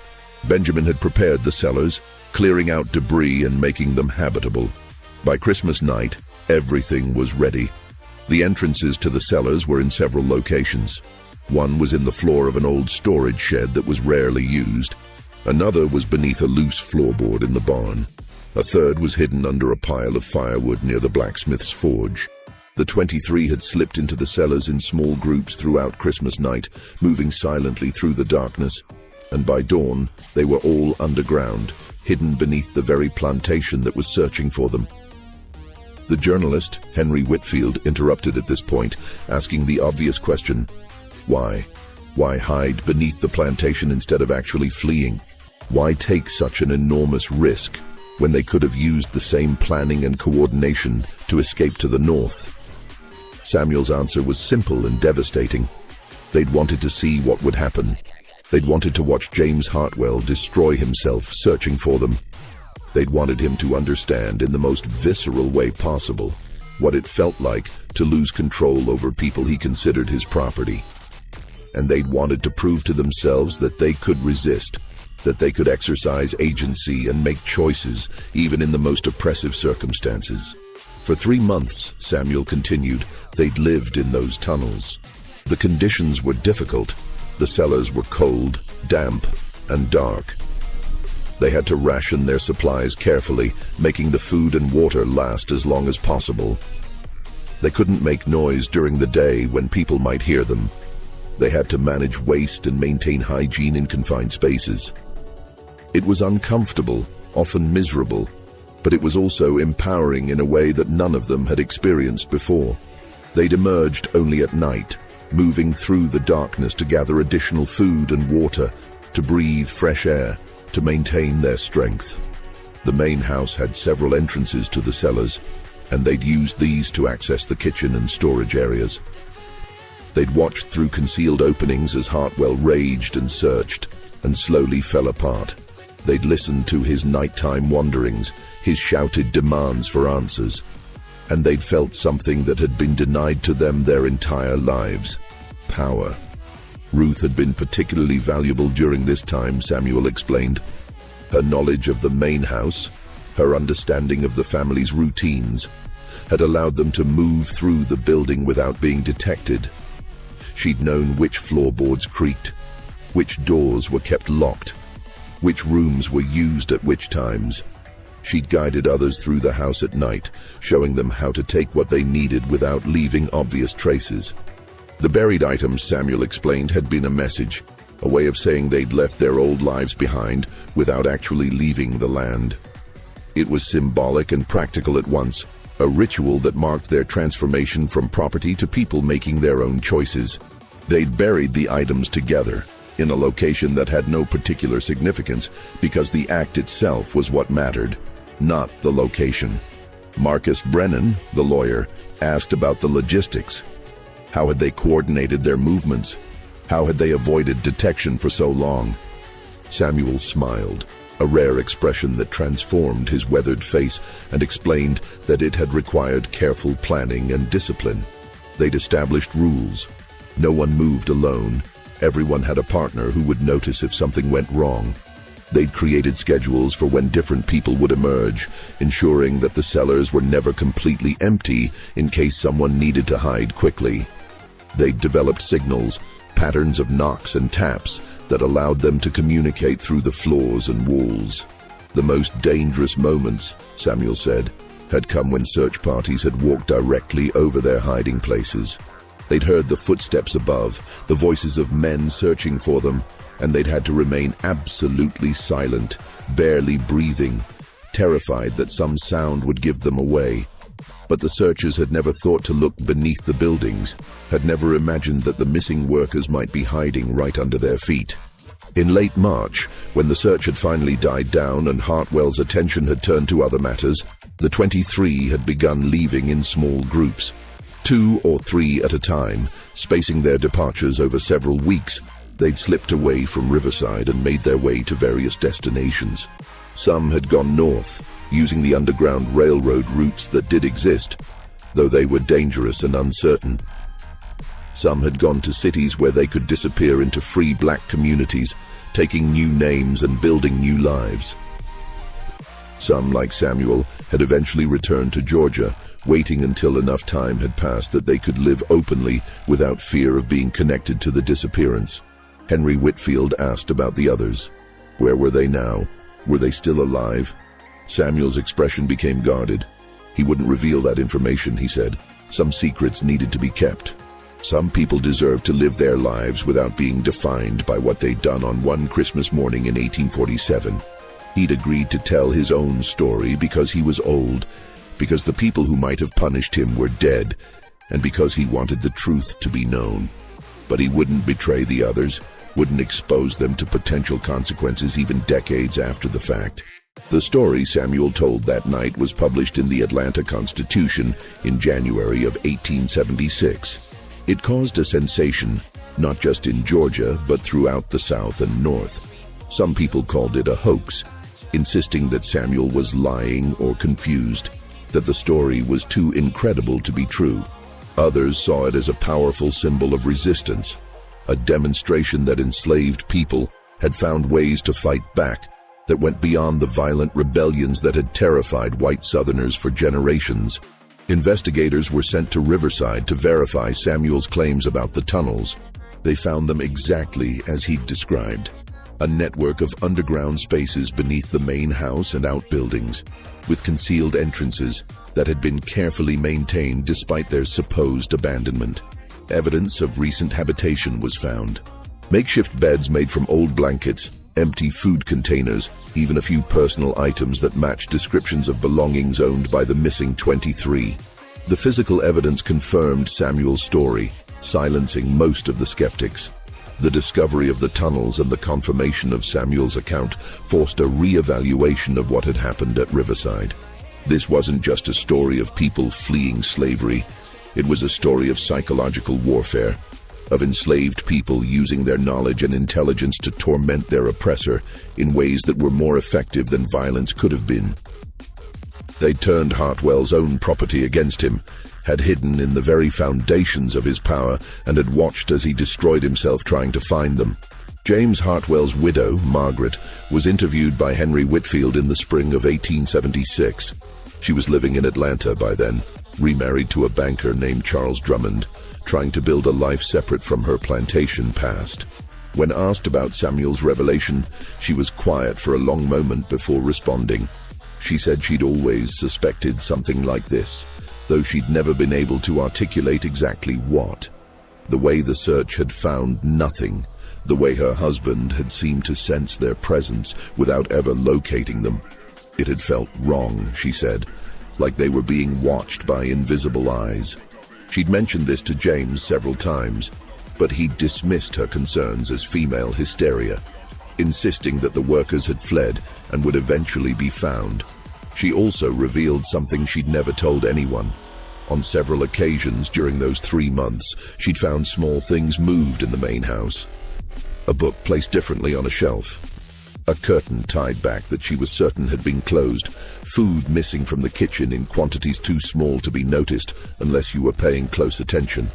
Benjamin had prepared the cellars, clearing out debris and making them habitable. By Christmas night, everything was ready. The entrances to the cellars were in several locations. One was in the floor of an old storage shed that was rarely used. Another was beneath a loose floorboard in the barn. A third was hidden under a pile of firewood near the blacksmith's forge. The 23 had slipped into the cellars in small groups throughout Christmas night, moving silently through the darkness, and by dawn they were all underground, hidden beneath the very plantation that was searching for them. The journalist, Henry Whitfield, interrupted at this point, asking the obvious question, why? Why hide beneath the plantation instead of actually fleeing? Why take such an enormous risk when they could have used the same planning and coordination to escape to the north? Samuel's answer was simple and devastating. They'd wanted to see what would happen. They'd wanted to watch James Hartwell destroy himself searching for them. They'd wanted him to understand in the most visceral way possible what it felt like to lose control over people he considered his property. And they'd wanted to prove to themselves that they could resist, that they could exercise agency and make choices, even in the most oppressive circumstances. For 3 months, Samuel continued, they'd lived in those tunnels. The conditions were difficult. The cellars were cold, damp, and dark. They had to ration their supplies carefully, making the food and water last as long as possible. They couldn't make noise during the day when people might hear them. They had to manage waste and maintain hygiene in confined spaces. It was uncomfortable, often miserable, but it was also empowering in a way that none of them had experienced before. They'd emerged only at night, moving through the darkness to gather additional food and water, to breathe fresh air, to maintain their strength. The main house had several entrances to the cellars, and they'd used these to access the kitchen and storage areas. They'd watched through concealed openings as Hartwell raged and searched, and slowly fell apart. They'd listened to his nighttime wanderings, his shouted demands for answers, and they'd felt something that had been denied to them their entire lives: power. Ruth had been particularly valuable during this time, Samuel explained. Her knowledge of the main house, her understanding of the family's routines, had allowed them to move through the building without being detected. She'd known which floorboards creaked, which doors were kept locked, which rooms were used at which times. She'd guided others through the house at night, showing them how to take what they needed without leaving obvious traces. The buried items, Samuel explained, had been a message, a way of saying they'd left their old lives behind without actually leaving the land. It was symbolic and practical at once, a ritual that marked their transformation from property to people making their own choices. They'd buried the items together, in a location that had no particular significance, because the act itself was what mattered, not the location. Marcus Brennan, the lawyer, asked about the logistics. How had they coordinated their movements? How had they avoided detection for so long? Samuel smiled, a rare expression that transformed his weathered face, and explained that it had required careful planning and discipline. They'd established rules. No one moved alone. Everyone had a partner who would notice if something went wrong. They'd created schedules for when different people would emerge, ensuring that the cellars were never completely empty in case someone needed to hide quickly. They'd developed signals, patterns of knocks and taps that allowed them to communicate through the floors and walls. The most dangerous moments, Samuel said, had come when search parties had walked directly over their hiding places. They'd heard the footsteps above, the voices of men searching for them, and they'd had to remain absolutely silent, barely breathing, terrified that some sound would give them away. But the searchers had never thought to look beneath the buildings, had never imagined that the missing workers might be hiding right under their feet. In late March, when the search had finally died down and Hartwell's attention had turned to other matters, the 23 had begun leaving in small groups, 2 or 3 at a time, spacing their departures over several weeks. They'd slipped away from Riverside and made their way to various destinations. Some had gone north, using the underground railroad routes that did exist, though they were dangerous and uncertain. Some had gone to cities where they could disappear into free black communities, taking new names and building new lives. Some, like Samuel, had eventually returned to Georgia, waiting until enough time had passed that they could live openly without fear of being connected to the disappearance. Henry Whitfield asked about the others. Where were they now? Were they still alive? Samuel's expression became guarded. He wouldn't reveal that information, he said. Some secrets needed to be kept. Some people deserved to live their lives without being defined by what they'd done on one Christmas morning in 1847. He'd agreed to tell his own story because he was old, because the people who might have punished him were dead, and because he wanted the truth to be known. But he wouldn't betray the others, wouldn't expose them to potential consequences even decades after the fact. The story Samuel told that night was published in the Atlanta Constitution in January of 1876. It caused a sensation, not just in Georgia, but throughout the South and North. Some people called it a hoax, insisting that Samuel was lying or confused, that the story was too incredible to be true. Others saw it as a powerful symbol of resistance, a demonstration that enslaved people had found ways to fight back that went beyond the violent rebellions that had terrified white Southerners for generations. Investigators were sent to Riverside to verify Samuel's claims about the tunnels. They found them exactly as he'd described, a network of underground spaces beneath the main house and outbuildings, with concealed entrances that had been carefully maintained despite their supposed abandonment. Evidence of recent habitation was found. Makeshift beds made from old blankets, empty food containers, even a few personal items that matched descriptions of belongings owned by the missing 23. The physical evidence confirmed Samuel's story, silencing most of the skeptics. The discovery of the tunnels and the confirmation of Samuel's account forced a re-evaluation of what had happened at Riverside. This wasn't just a story of people fleeing slavery. It was a story of psychological warfare, of enslaved people using their knowledge and intelligence to torment their oppressor in ways that were more effective than violence could have been. They turned Hartwell's own property against him, had hidden in the very foundations of his power, and had watched as he destroyed himself trying to find them. James Hartwell's widow, Margaret, was interviewed by Henry Whitfield in the spring of 1876. She was living in Atlanta by then, remarried to a banker named Charles Drummond, trying to build a life separate from her plantation past. When asked about Samuel's revelation, she was quiet for a long moment before responding. She said she'd always suspected something like this, though she'd never been able to articulate exactly what. The way the search had found nothing, the way her husband had seemed to sense their presence without ever locating them. It had felt wrong, she said, like they were being watched by invisible eyes. She'd mentioned this to James several times, but he'd dismissed her concerns as female hysteria, insisting that the workers had fled and would eventually be found. She also revealed something she'd never told anyone. On several occasions during those 3 months, she'd found small things moved in the main house. A book placed differently on a shelf, a curtain tied back that she was certain had been closed, food missing from the kitchen in quantities too small to be noticed unless you were paying close attention.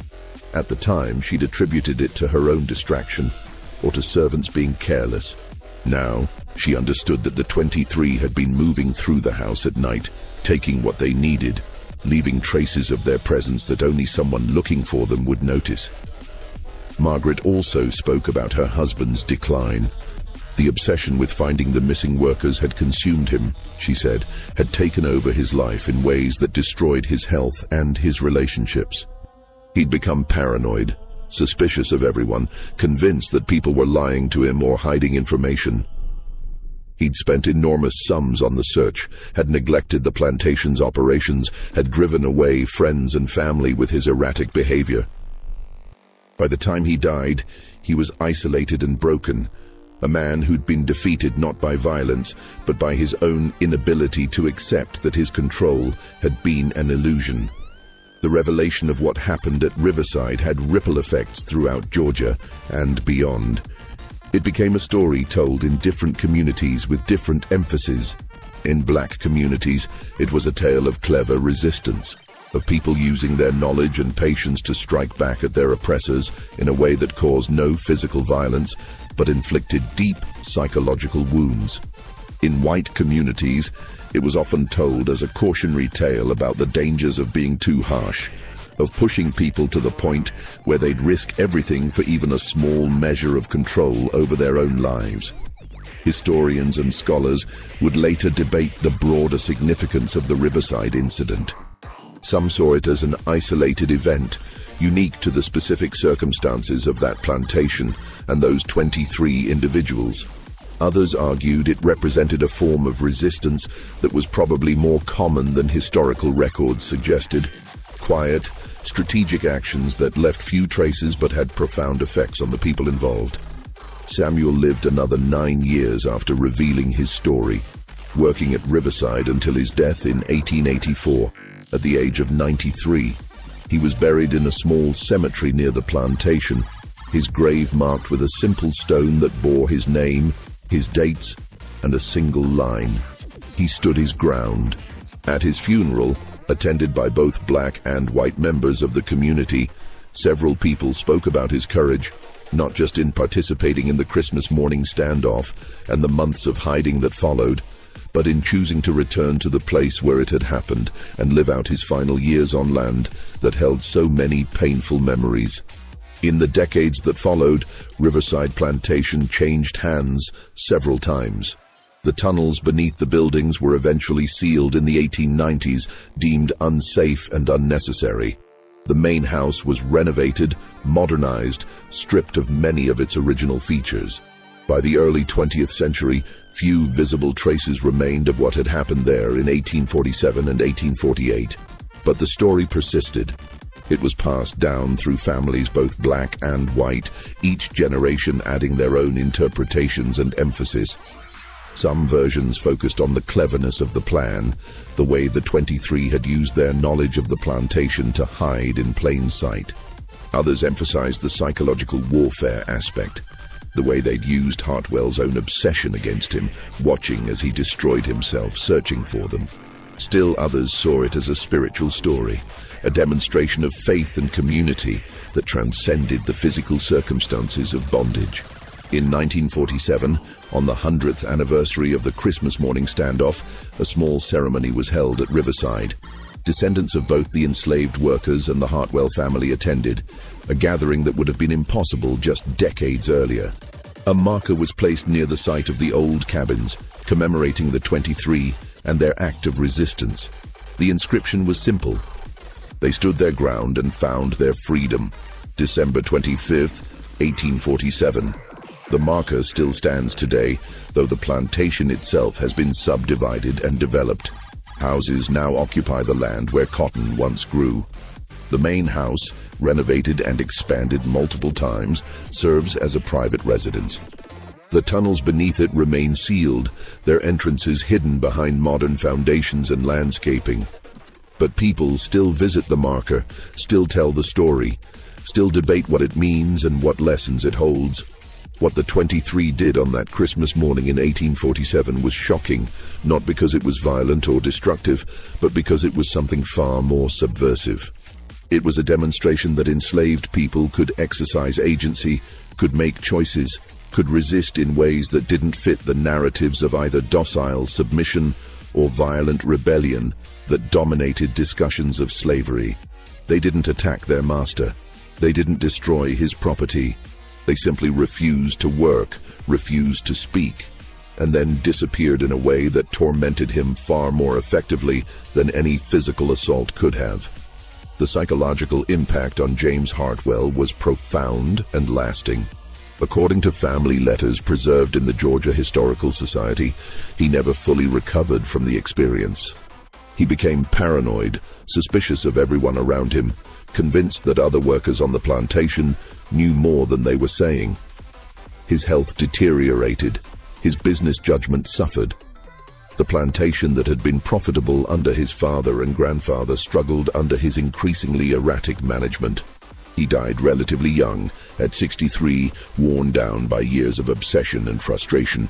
At the time, she'd attributed it to her own distraction or to servants being careless. Now, she understood that the 23 had been moving through the house at night, taking what they needed, leaving traces of their presence that only someone looking for them would notice. Margaret also spoke about her husband's decline. The obsession with finding the missing workers had consumed him, she said, had taken over his life in ways that destroyed his health and his relationships. He'd become paranoid, suspicious of everyone, convinced that people were lying to him or hiding information. He'd spent enormous sums on the search, had neglected the plantation's operations, had driven away friends and family with his erratic behavior. By the time he died, he was isolated and broken, a man who'd been defeated not by violence, but by his own inability to accept that his control had been an illusion. The revelation of what happened at Riverside had ripple effects throughout Georgia and beyond. It became a story told in different communities with different emphases. In black communities, it was a tale of clever resistance, of people using their knowledge and patience to strike back at their oppressors in a way that caused no physical violence, but inflicted deep psychological wounds. In white communities, it was often told as a cautionary tale about the dangers of being too harsh, of pushing people to the point where they'd risk everything for even a small measure of control over their own lives. Historians and scholars would later debate the broader significance of the Riverside incident. Some saw it as an isolated event, unique to the specific circumstances of that plantation and those 23 individuals. Others argued it represented a form of resistance that was probably more common than historical records suggested. Quiet, strategic actions that left few traces but had profound effects on the people involved. Samuel lived another 9 years after revealing his story, working at Riverside until his death in 1884, at the age of 93. He was buried in a small cemetery near the plantation, his grave marked with a simple stone that bore his name, his dates, and a single line. He stood his ground. At his funeral, attended by both black and white members of the community, several people spoke about his courage, not just in participating in the Christmas morning standoff and the months of hiding that followed, but in choosing to return to the place where it had happened and live out his final years on land that held so many painful memories. In the decades that followed, Riverside Plantation changed hands several times. The tunnels beneath the buildings were eventually sealed in the 1890s, deemed unsafe and unnecessary. The main house was renovated, modernized, stripped of many of its original features. By the early 20th century, few visible traces remained of what had happened there in 1847 and 1848. But the story persisted. It was passed down through families both black and white, each generation adding their own interpretations and emphasis. Some versions focused on the cleverness of the plan, the way the 23 had used their knowledge of the plantation to hide in plain sight. Others emphasized the psychological warfare aspect, the way they'd used Hartwell's own obsession against him, watching as he destroyed himself, searching for them. Still others saw it as a spiritual story, a demonstration of faith and community that transcended the physical circumstances of bondage. In 1947, on the 100th anniversary of the Christmas morning standoff, a small ceremony was held at Riverside. Descendants of both the enslaved workers and the Hartwell family attended, a gathering that would have been impossible just decades earlier. A marker was placed near the site of the old cabins, commemorating the 23 and their act of resistance. The inscription was simple. They stood their ground and found their freedom. December 25th, 1847. The marker still stands today, though the plantation itself has been subdivided and developed. Houses now occupy the land where cotton once grew. The main house, renovated and expanded multiple times, serves as a private residence. The tunnels beneath it remain sealed, their entrances hidden behind modern foundations and landscaping. But people still visit the marker, still tell the story, still debate what it means and what lessons it holds. What the 23 did on that Christmas morning in 1847 was shocking, not because it was violent or destructive, but because it was something far more subversive. It was a demonstration that enslaved people could exercise agency, could make choices, could resist in ways that didn't fit the narratives of either docile submission or violent rebellion that dominated discussions of slavery. They didn't attack their master. They didn't destroy his property. They simply refused to work, refused to speak, and then disappeared in a way that tormented him far more effectively than any physical assault could have. The psychological impact on James Hartwell was profound and lasting. According to family letters preserved in the Georgia Historical Society, he never fully recovered from the experience. He became paranoid, suspicious of everyone around him, convinced that other workers on the plantation knew more than they were saying. His health deteriorated. His business judgment suffered. The plantation that had been profitable under his father and grandfather struggled under his increasingly erratic management. He died relatively young, at 63, worn down by years of obsession and frustration.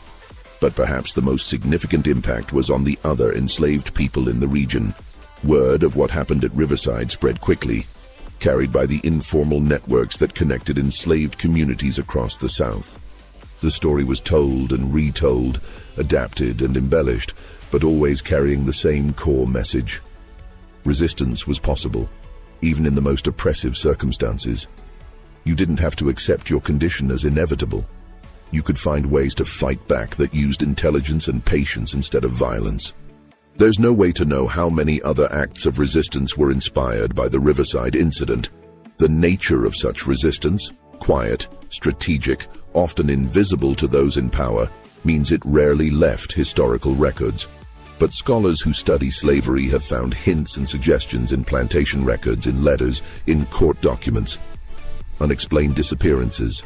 But perhaps the most significant impact was on the other enslaved people in the region. Word of what happened at Riverside spread quickly, carried by the informal networks that connected enslaved communities across the South. The story was told and retold, adapted and embellished, but always carrying the same core message. Resistance was possible, even in the most oppressive circumstances. You didn't have to accept your condition as inevitable. You could find ways to fight back that used intelligence and patience instead of violence. There's no way to know how many other acts of resistance were inspired by the Riverside incident. The nature of such resistance, quiet, strategic, often invisible to those in power, means it rarely left historical records. But scholars who study slavery have found hints and suggestions in plantation records, in letters, in court documents. Unexplained disappearances,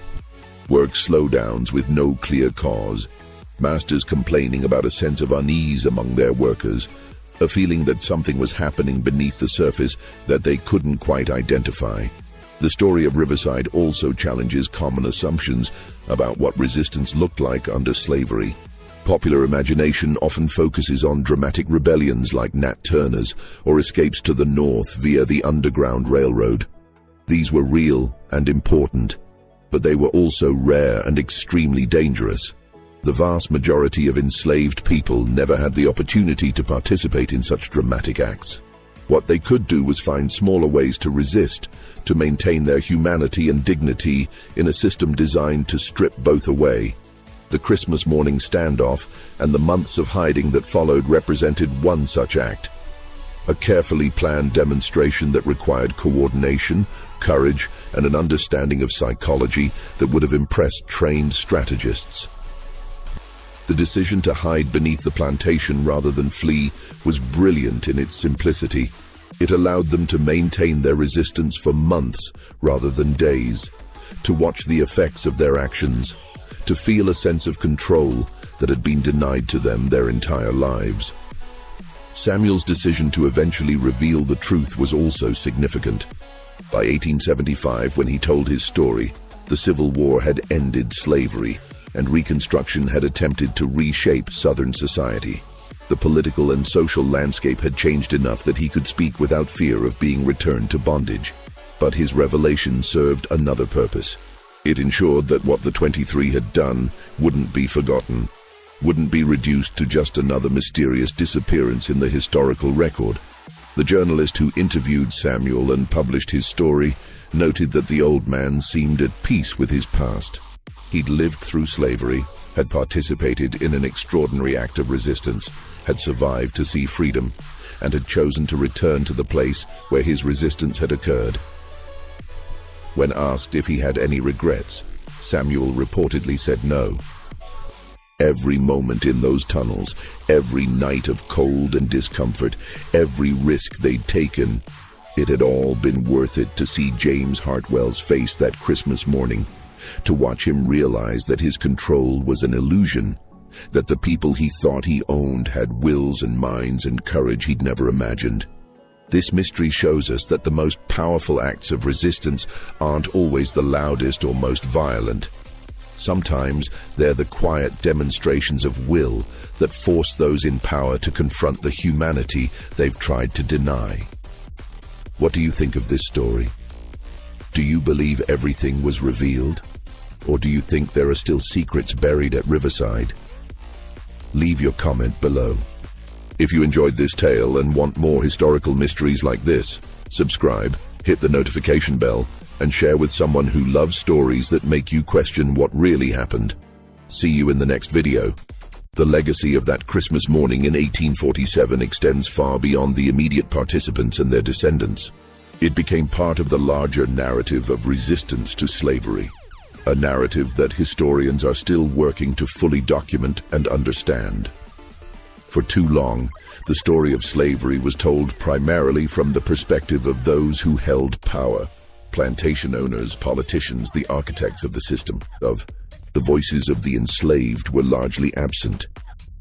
work slowdowns with no clear cause, masters complaining about a sense of unease among their workers, a feeling that something was happening beneath the surface that they couldn't quite identify. The story of Riverside also challenges common assumptions about what resistance looked like under slavery. Popular imagination often focuses on dramatic rebellions like Nat Turner's or escapes to the north via the Underground Railroad. These were real and important, but they were also rare and extremely dangerous. The vast majority of enslaved people never had the opportunity to participate in such dramatic acts. What they could do was find smaller ways to resist, to maintain their humanity and dignity in a system designed to strip both away. The Christmas morning standoff and the months of hiding that followed represented one such act. A carefully planned demonstration that required coordination, courage, and an understanding of psychology that would have impressed trained strategists. The decision to hide beneath the plantation rather than flee was brilliant in its simplicity. It allowed them to maintain their resistance for months rather than days, to watch the effects of their actions, to feel a sense of control that had been denied to them their entire lives. Samuel's decision to eventually reveal the truth was also significant. By 1875, when he told his story, the Civil War had ended slavery, and Reconstruction had attempted to reshape Southern society. The political and social landscape had changed enough that he could speak without fear of being returned to bondage. But his revelation served another purpose. It ensured that what the 23 had done wouldn't be forgotten, wouldn't be reduced to just another mysterious disappearance in the historical record. The journalist who interviewed Samuel and published his story noted that the old man seemed at peace with his past. He'd lived through slavery, had participated in an extraordinary act of resistance, had survived to see freedom, and had chosen to return to the place where his resistance had occurred. When asked if he had any regrets, Samuel reportedly said no. Every moment in those tunnels, every night of cold and discomfort, every risk they'd taken, it had all been worth it to see James Hartwell's face that Christmas morning, to watch him realize that his control was an illusion, that the people he thought he owned had wills and minds and courage he'd never imagined. This mystery shows us that the most powerful acts of resistance aren't always the loudest or most violent. Sometimes they're the quiet demonstrations of will that force those in power to confront the humanity they've tried to deny. What do you think of this story? Do you believe everything was revealed? Or do you think there are still secrets buried at Riverside? Leave your comment below. If you enjoyed this tale and want more historical mysteries like this, subscribe, hit the notification bell, and share with someone who loves stories that make you question what really happened. See you in the next video. The legacy of that Christmas morning in 1847 extends far beyond the immediate participants and their descendants. It became part of the larger narrative of resistance to slavery, a narrative that historians are still working to fully document and understand. For too long, the story of slavery was told primarily from the perspective of those who held power: plantation owners, politicians, the architects of the system. The voices of the enslaved were largely absent,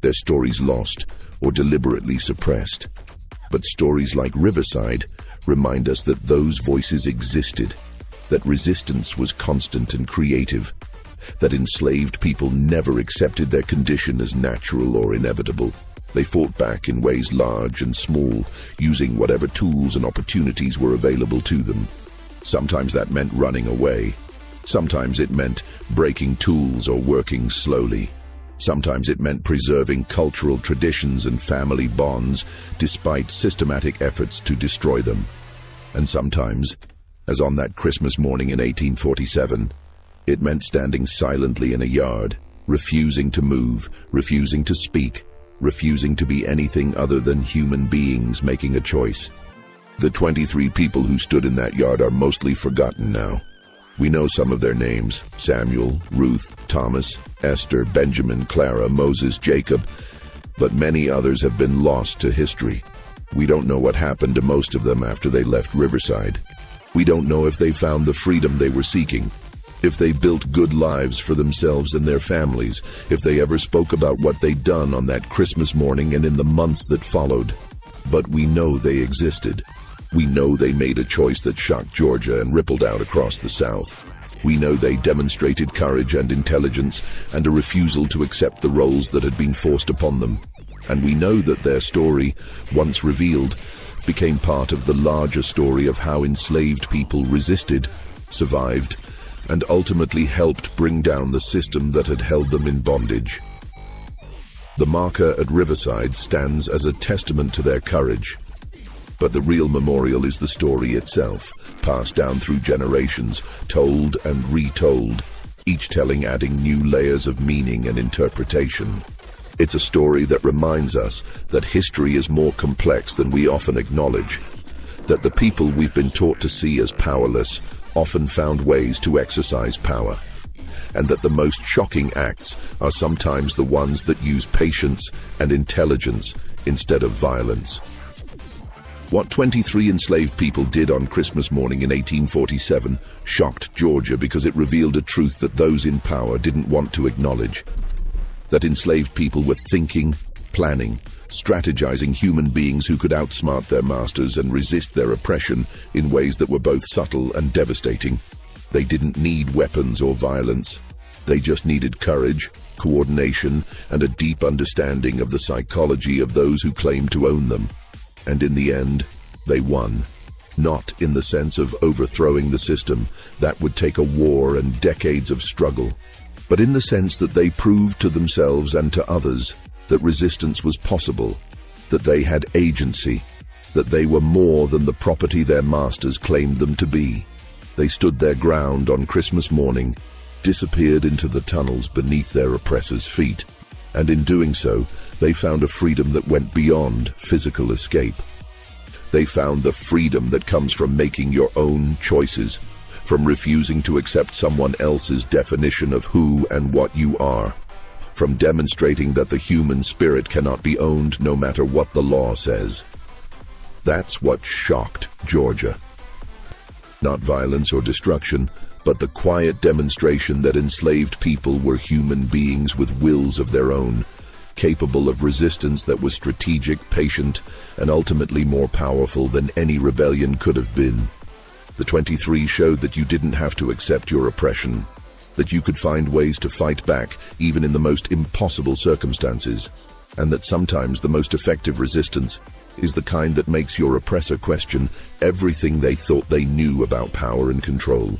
their stories lost or deliberately suppressed. But stories like Riverside remind us that those voices existed, that resistance was constant and creative, that enslaved people never accepted their condition as natural or inevitable. They fought back in ways large and small, using whatever tools and opportunities were available to them. Sometimes that meant running away. Sometimes it meant breaking tools or working slowly. Sometimes it meant preserving cultural traditions and family bonds despite systematic efforts to destroy them. And sometimes, as on that Christmas morning in 1847, it meant standing silently in a yard, refusing to move, refusing to speak, refusing to be anything other than human beings making a choice. The 23 people who stood in that yard are mostly forgotten now. We know some of their names: Samuel, Ruth, Thomas, Esther, Benjamin, Clara, Moses, Jacob, but many others have been lost to history. We don't know what happened to most of them after they left Riverside. We don't know if they found the freedom they were seeking, if they built good lives for themselves and their families, if they ever spoke about what they'd done on that Christmas morning and in the months that followed. But we know they existed. We know they made a choice that shocked Georgia and rippled out across the South. We know they demonstrated courage and intelligence and a refusal to accept the roles that had been forced upon them. And we know that their story, once revealed, became part of the larger story of how enslaved people resisted, survived, and ultimately helped bring down the system that had held them in bondage. The marker at Riverside stands as a testament to their courage. But the real memorial is the story itself, passed down through generations, told and retold, each telling adding new layers of meaning and interpretation. It's a story that reminds us that history is more complex than we often acknowledge, that the people we've been taught to see as powerless often found ways to exercise power, and that the most shocking acts are sometimes the ones that use patience and intelligence instead of violence. What 23 enslaved people did on Christmas morning in 1847 shocked Georgia because it revealed a truth that those in power didn't want to acknowledge. That enslaved people were thinking, planning, strategizing human beings who could outsmart their masters and resist their oppression in ways that were both subtle and devastating. They didn't need weapons or violence. They just needed courage, coordination, and a deep understanding of the psychology of those who claimed to own them. And in the end, they won. Not in the sense of overthrowing the system, that would take a war and decades of struggle, but in the sense that they proved to themselves and to others that resistance was possible, that they had agency, that they were more than the property their masters claimed them to be. They stood their ground on Christmas morning, disappeared into the tunnels beneath their oppressors' feet, and in doing so, they found a freedom that went beyond physical escape. They found the freedom that comes from making your own choices, from refusing to accept someone else's definition of who and what you are, from demonstrating that the human spirit cannot be owned no matter what the law says. That's what shocked Georgia. Not violence or destruction, but the quiet demonstration that enslaved people were human beings with wills of their own, capable of resistance that was strategic, patient, and ultimately more powerful than any rebellion could have been. The 23 showed that you didn't have to accept your oppression, that you could find ways to fight back even in the most impossible circumstances, and that sometimes the most effective resistance is the kind that makes your oppressor question everything they thought they knew about power and control.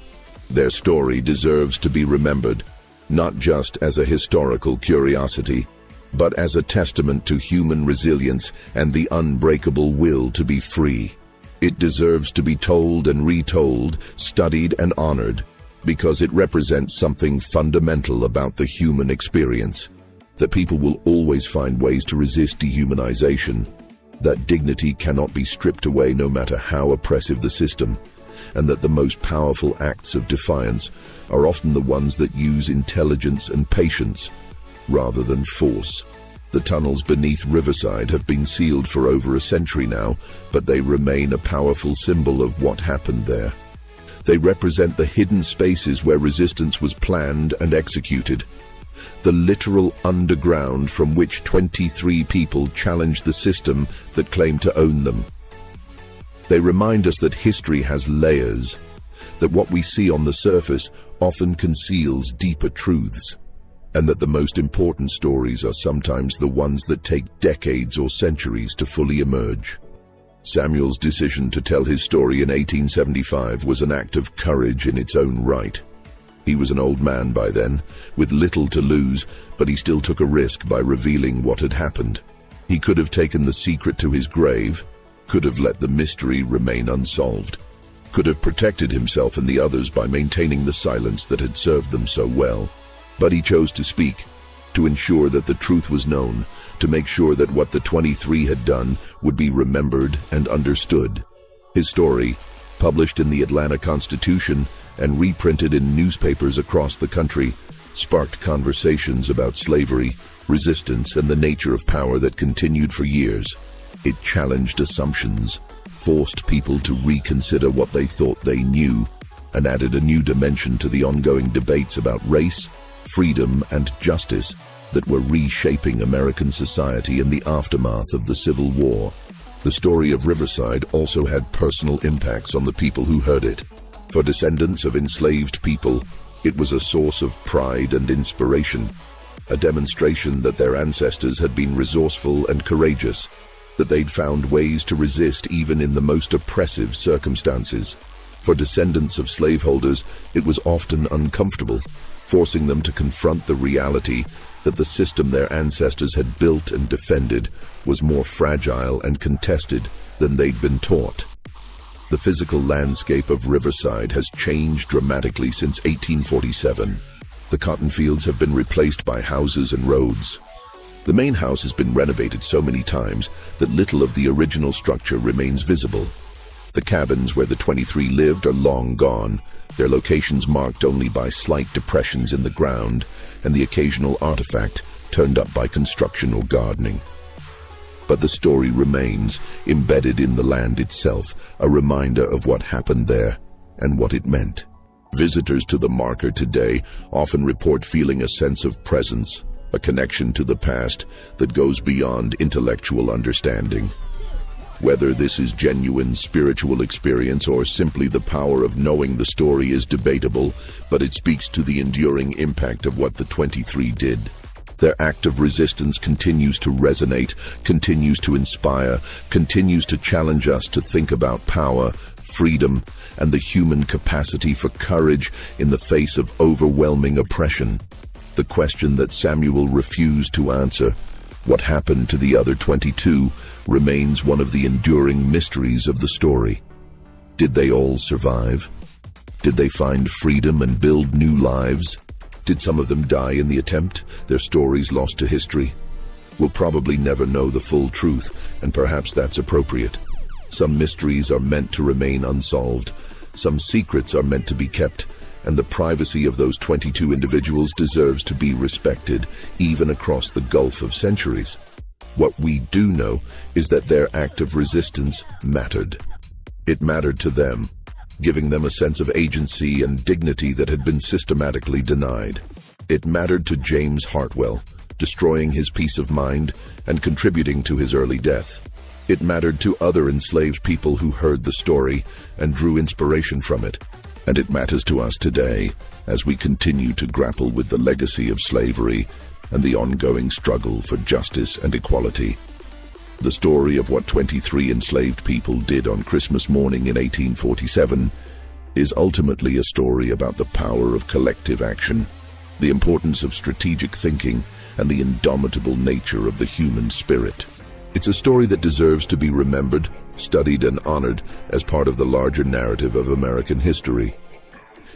Their story deserves to be remembered, not just as a historical curiosity, but as a testament to human resilience and the unbreakable will to be free. It deserves to be told and retold, studied and honored, because it represents something fundamental about the human experience, that people will always find ways to resist dehumanization, that dignity cannot be stripped away no matter how oppressive the system, and that the most powerful acts of defiance are often the ones that use intelligence and patience rather than force. The tunnels beneath Riverside have been sealed for over a century now, but they remain a powerful symbol of what happened there. They represent the hidden spaces where resistance was planned and executed, the literal underground from which 23 people challenged the system that claimed to own them. They remind us that history has layers, that what we see on the surface often conceals deeper truths, and that the most important stories are sometimes the ones that take decades or centuries to fully emerge. Samuel's decision to tell his story in 1875 was an act of courage in its own right. He was an old man by then, with little to lose, but he still took a risk by revealing what had happened. He could have taken the secret to his grave, could have let the mystery remain unsolved, could have protected himself and the others by maintaining the silence that had served them so well. But he chose to speak, to ensure that the truth was known, to make sure that what the 23 had done would be remembered and understood. His story, published in the Atlanta Constitution and reprinted in newspapers across the country, sparked conversations about slavery, resistance, and the nature of power that continued for years. It challenged assumptions, forced people to reconsider what they thought they knew, and added a new dimension to the ongoing debates about race, freedom, and justice that were reshaping American society in the aftermath of the Civil War. The story of Riverside also had personal impacts on the people who heard it. For descendants of enslaved people, it was a source of pride and inspiration, a demonstration that their ancestors had been resourceful and courageous, that they'd found ways to resist even in the most oppressive circumstances. For descendants of slaveholders, it was often uncomfortable, forcing them to confront the reality that the system their ancestors had built and defended was more fragile and contested than they'd been taught. The physical landscape of Riverside has changed dramatically since 1847. The cotton fields have been replaced by houses and roads. The main house has been renovated so many times that little of the original structure remains visible. The cabins where the 23 lived are long gone, their locations marked only by slight depressions in the ground and the occasional artifact turned up by construction or gardening. But the story remains, embedded in the land itself, a reminder of what happened there and what it meant. Visitors to the marker today often report feeling a sense of presence, a connection to the past that goes beyond intellectual understanding. Whether this is genuine spiritual experience or simply the power of knowing the story is debatable, but it speaks to the enduring impact of what the 23 did. Their act of resistance continues to resonate, continues to inspire, continues to challenge us to think about power, freedom, and the human capacity for courage in the face of overwhelming oppression. The question that Samuel refused to answer, what happened to the other 22, remains one of the enduring mysteries of the story. Did they all survive? Did they find freedom and build new lives? Did some of them die in the attempt, their stories lost to history? We'll probably never know the full truth, and perhaps that's appropriate. Some mysteries are meant to remain unsolved, some secrets are meant to be kept, and the privacy of those 22 individuals deserves to be respected, even across the gulf of centuries. What we do know is that their act of resistance mattered. It mattered to them, giving them a sense of agency and dignity that had been systematically denied. It mattered to James Hartwell, destroying his peace of mind and contributing to his early death. It mattered to other enslaved people who heard the story and drew inspiration from it. And it matters to us today as we continue to grapple with the legacy of slavery and the ongoing struggle for justice and equality. The story of what 23 enslaved people did on Christmas morning in 1847 is ultimately a story about the power of collective action, the importance of strategic thinking, and the indomitable nature of the human spirit. It's a story that deserves to be remembered, studied, and honored as part of the larger narrative of American history.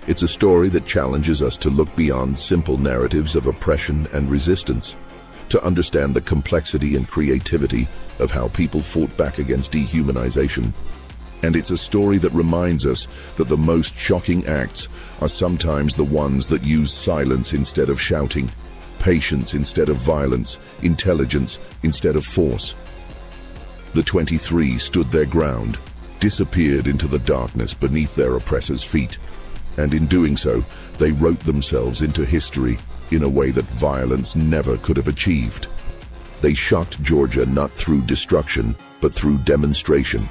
It's a story that challenges us to look beyond simple narratives of oppression and resistance, to understand the complexity and creativity of how people fought back against dehumanization. And it's a story that reminds us that the most shocking acts are sometimes the ones that use silence instead of shouting, patience instead of violence, intelligence instead of force. The 23 stood their ground, disappeared into the darkness beneath their oppressors' feet, and in doing so, they wrote themselves into history in a way that violence never could have achieved. They shocked Georgia not through destruction, but through demonstration.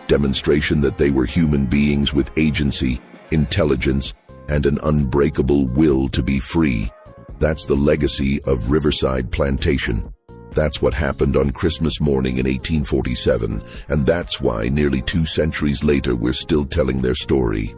Demonstration that they were human beings with agency, intelligence, and an unbreakable will to be free. That's the legacy of Riverside Plantation. That's what happened on Christmas morning in 1847, and that's why nearly 2 centuries later we're still telling their story.